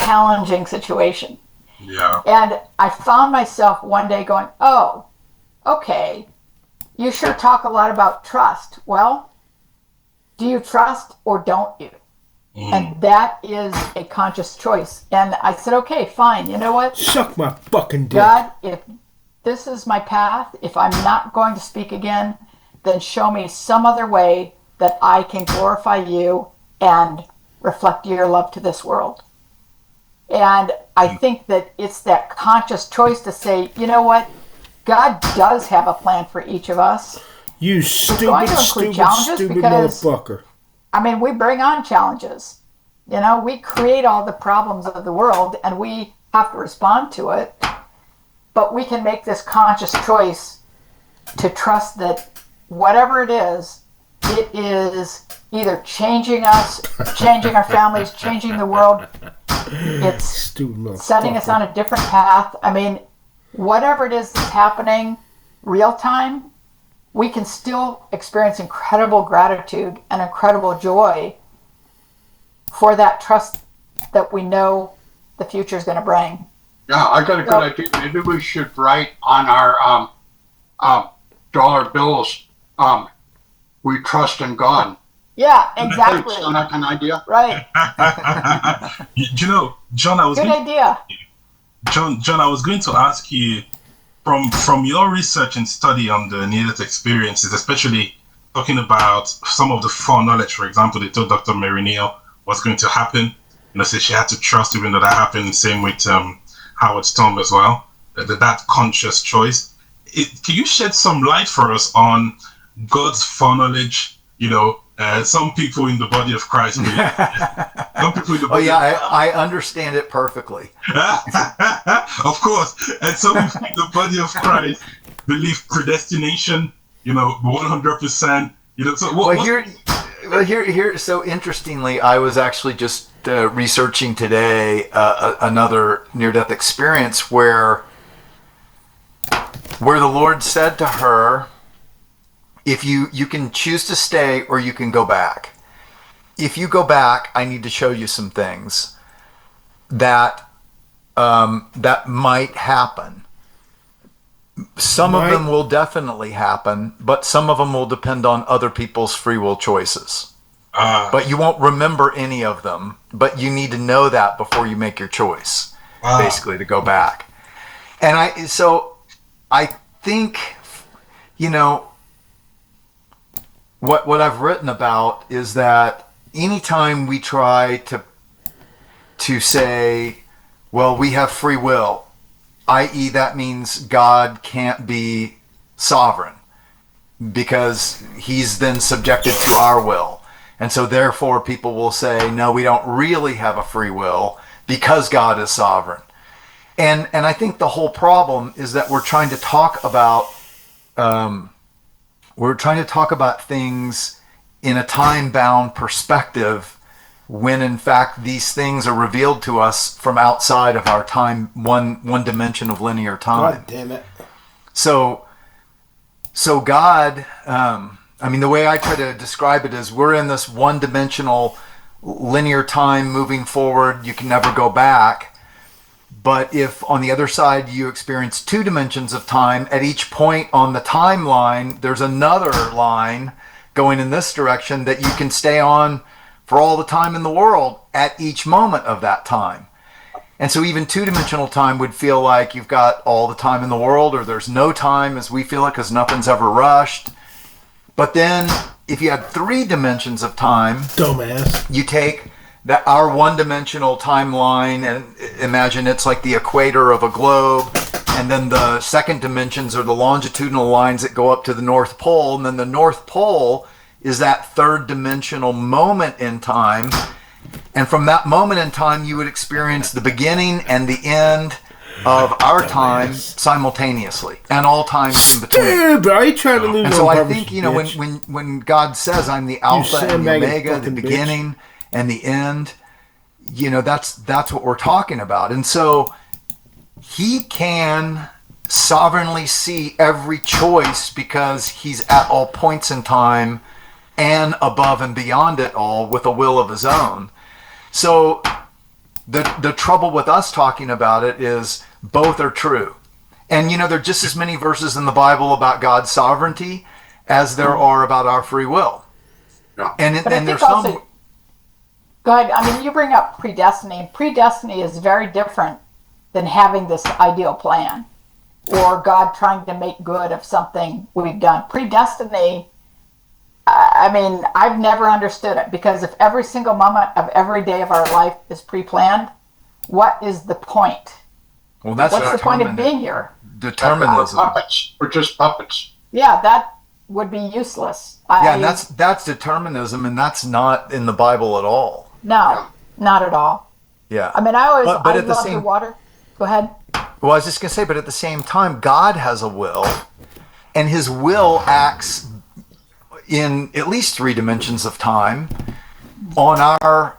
challenging situation. Yeah. And I found myself one day going, oh, okay, you sure talk a lot about trust. Well, do you trust or don't you? And that is a conscious choice. And I said, okay, fine. You know what? Suck my fucking dick. God, if this is my path, if I'm not going to speak again, then show me some other way that I can glorify you and reflect your love to this world. And I think that it's that conscious choice to say, you know what? God does have a plan for each of us. You stupid motherfucker. I mean, we bring on challenges. We create all the problems of the world, and we have to respond to it. But we can make this conscious choice to trust that whatever it is either changing us, changing our families, changing the world. It's setting us on a different path. I mean, whatever it is that's happening real time, we can still experience incredible gratitude and incredible joy for that trust that we know the future is going to bring. Yeah, I got a good idea. Maybe we should write on our dollar bills, we trust in God. Yeah, exactly. Sound like an idea? Right. John, I was good idea. John, I was going to ask you, from your research and study on the near-death experiences, especially talking about some of the foreknowledge, for example, they told Dr. Mary Neal what's going to happen. So she had to trust, even though that happened. The same with Howard Storm as well. That conscious choice. Can you shed some light for us on God's foreknowledge? Some people in the body of Christ believe. Some people in the body I understand it perfectly. Of course. And some people in the body of Christ believe predestination, 100%. So interestingly, I was actually just researching today another near-death experience where the Lord said to her, if you can choose to stay or you can go back. If you go back, I need to show you some things that might happen. Some of them will definitely happen, but some of them will depend on other people's free will choices. But you won't remember any of them. But you need to know that before you make your choice, basically, to go back. And I think, what I've written about is that anytime we try to say, well, we have free will, i.e. that means God can't be sovereign because he's then subjected to our will. And so therefore people will say, no, we don't really have a free will because God is sovereign. And I think the whole problem is that we're trying to talk about things in a time-bound perspective when in fact these things are revealed to us from outside of our time, one dimension of linear time. God damn it. So God, the way I try to describe it is we're in this one-dimensional linear time moving forward. You can never go back. But if on the other side you experience 2 dimensions of time, at each point on the timeline, there's another line going in this direction that you can stay on for all the time in the world at each moment of that time. And so even 2-dimensional time would feel like you've got all the time in the world, or there's no time as we feel it because nothing's ever rushed. But then if you had 3 dimensions of time, dumbass, you take our one-dimensional timeline and imagine it's like the equator of a globe, and then the second dimensions are the longitudinal lines that go up to the North Pole, and then the North Pole is that third dimensional moment in time. And from that moment in time, you would experience the beginning and the end of our time simultaneously, and all times in between. Dude, bro, you trying to lose? And so I think, when God says, "I'm the Alpha and the Omega, the beginning and the end," that's what we're talking about. And so he can sovereignly see every choice because he's at all points in time and above and beyond it all with a will of his own. So the trouble with us talking about it is both are true. And there are just as many verses in the Bible about God's sovereignty as there are about our free will. Yeah. And there's also, go ahead. You bring up predestiny. Predestiny is very different than having this ideal plan or God trying to make good of something we've done. Predestiny, I've never understood it, because if every single moment of every day of our life is pre-planned, what is the point? Well, what's the point of being here? Determinism. We're just puppets. Yeah, that would be useless. And that's determinism, and that's not in the Bible at all. No, not at all. Yeah. I love the water. Go ahead. Well, I was just going to say, but at the same time, God has a will, and his will acts in at least 3 dimensions of time on our